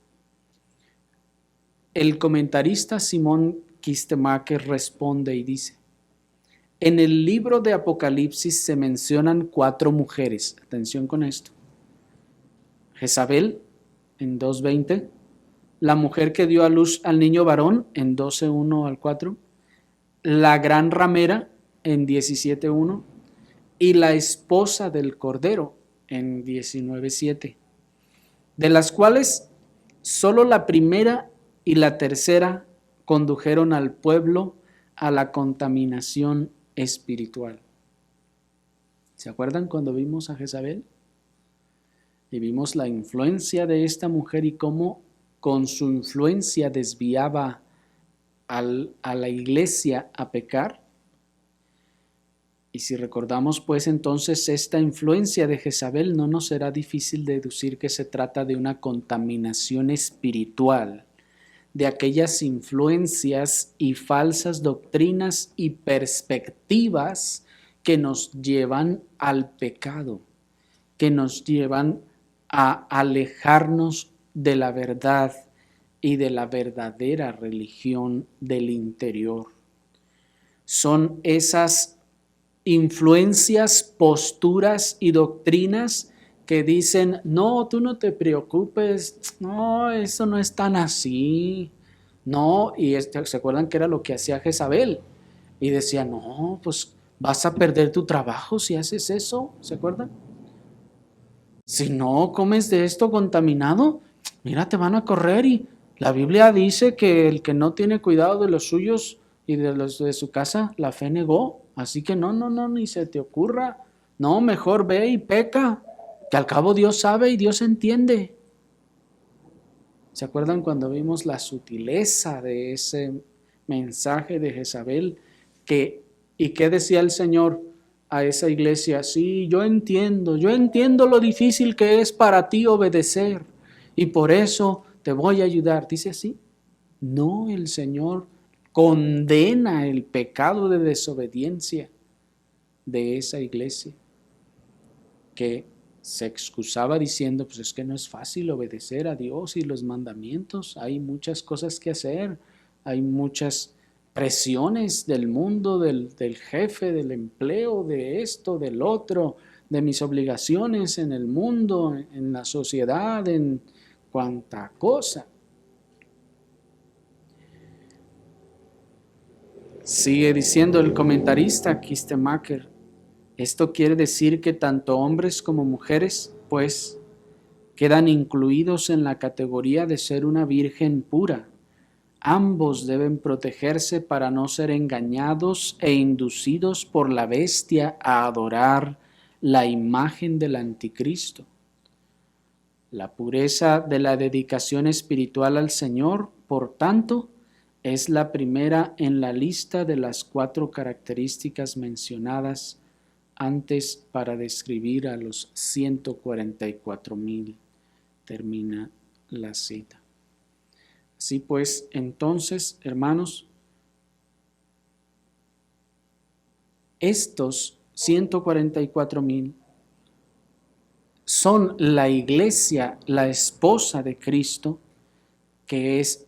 El comentarista Simón Kistemaker responde y dice, en el libro de Apocalipsis se mencionan 4 mujeres, atención con esto. Jezabel en 2:20, la mujer que dio a luz al niño varón en 12:1 al 4, la gran ramera en 17:1 y la esposa del Cordero en 19:7, de las cuales solo la primera y la tercera condujeron al pueblo a la contaminación espiritual. ¿Se acuerdan cuando vimos a Jezabel? Y vimos la influencia de esta mujer y cómo con su influencia desviaba a la iglesia a pecar. Y si recordamos pues entonces esta influencia de Jezabel, no nos será difícil deducir que se trata de una contaminación espiritual, de aquellas influencias y falsas doctrinas y perspectivas que nos llevan al pecado, que nos llevan a alejarnos de la verdad y de la verdadera religión del interior. Son esas influencias, posturas y doctrinas que dicen, no, tú no te preocupes, no, eso no es tan así, no, y ¿se acuerdan que era lo que hacía Jezabel? Y decía, no, pues vas a perder tu trabajo si haces eso, ¿se acuerdan? Si no comes de esto contaminado, mira, te van a correr, y la Biblia dice que el que no tiene cuidado de los suyos y de los de su casa, la fe negó. Así que no, ni se te ocurra. No, mejor ve y peca, que al cabo Dios sabe y Dios entiende. ¿Se acuerdan cuando vimos la sutileza de ese mensaje de Jezabel? ¿Y qué decía el Señor? a esa iglesia, sí, yo entiendo lo difícil que es para ti obedecer y por eso te voy a ayudar. ¿Dice así? No, el Señor condena el pecado de desobediencia de esa iglesia, que se excusaba diciendo, pues es que no es fácil obedecer a Dios y los mandamientos, hay muchas cosas que hacer, hay muchas presiones del mundo, del jefe, del empleo, de esto, del otro, de mis obligaciones en el mundo, en la sociedad, en cuanta cosa. Sigue diciendo el comentarista Kistemaker, esto quiere decir que tanto hombres como mujeres, pues, quedan incluidos en la categoría de ser una virgen pura. Ambos deben protegerse para no ser engañados e inducidos por la bestia a adorar la imagen del anticristo. La pureza de la dedicación espiritual al Señor, por tanto, es la primera en la lista de las 4 características mencionadas antes para describir a los 144,000. Termina la cita. Así pues, entonces, hermanos, estos 144,000 son la iglesia, la esposa de Cristo, que es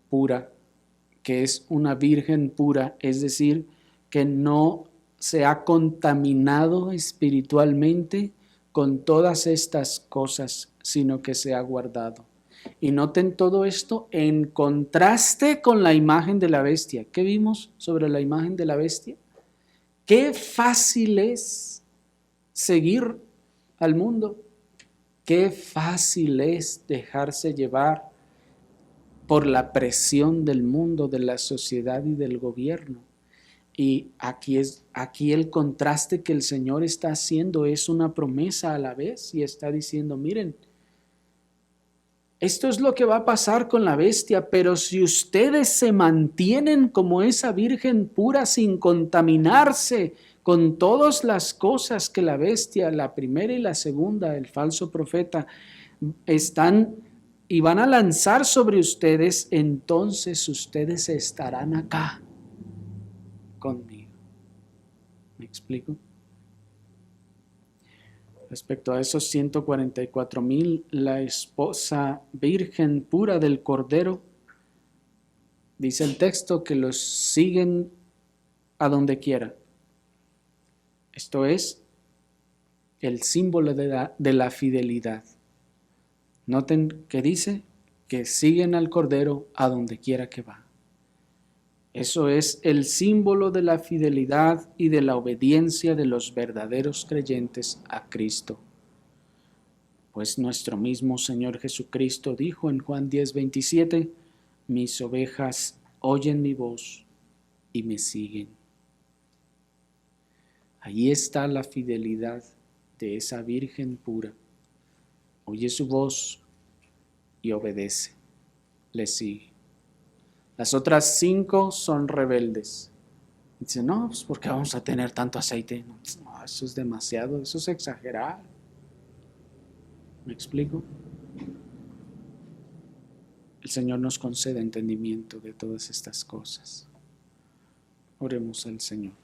pura, que es una virgen pura, es decir, que no se ha contaminado espiritualmente con todas estas cosas, sino que se ha guardado. Y noten todo esto en contraste con la imagen de la bestia. ¿Qué vimos sobre la imagen de la bestia? Qué fácil es seguir al mundo. Qué fácil es dejarse llevar por la presión del mundo, de la sociedad y del gobierno. Y aquí el contraste que el Señor está haciendo es una promesa a la vez y está diciendo, miren, esto es lo que va a pasar con la bestia, pero si ustedes se mantienen como esa virgen pura sin contaminarse con todas las cosas que la bestia, la primera y la segunda, el falso profeta, están y van a lanzar sobre ustedes, entonces ustedes estarán acá conmigo. ¿Me explico? Respecto a esos 144,000, la esposa virgen pura del Cordero, dice el texto que los siguen a donde quiera. Esto es el símbolo de la fidelidad. Noten que dice que siguen al Cordero a donde quiera que va. Eso es el símbolo de la fidelidad y de la obediencia de los verdaderos creyentes a Cristo. Pues nuestro mismo Señor Jesucristo dijo en Juan 10:27, mis ovejas oyen mi voz y me siguen. Ahí está la fidelidad de esa Virgen pura. Oye su voz y obedece, le sigue. Las otras 5 son rebeldes. Dicen, no, pues ¿por qué vamos a tener tanto aceite? No, eso es demasiado, eso es exagerar. ¿Me explico? El Señor nos concede entendimiento de todas estas cosas. Oremos al Señor.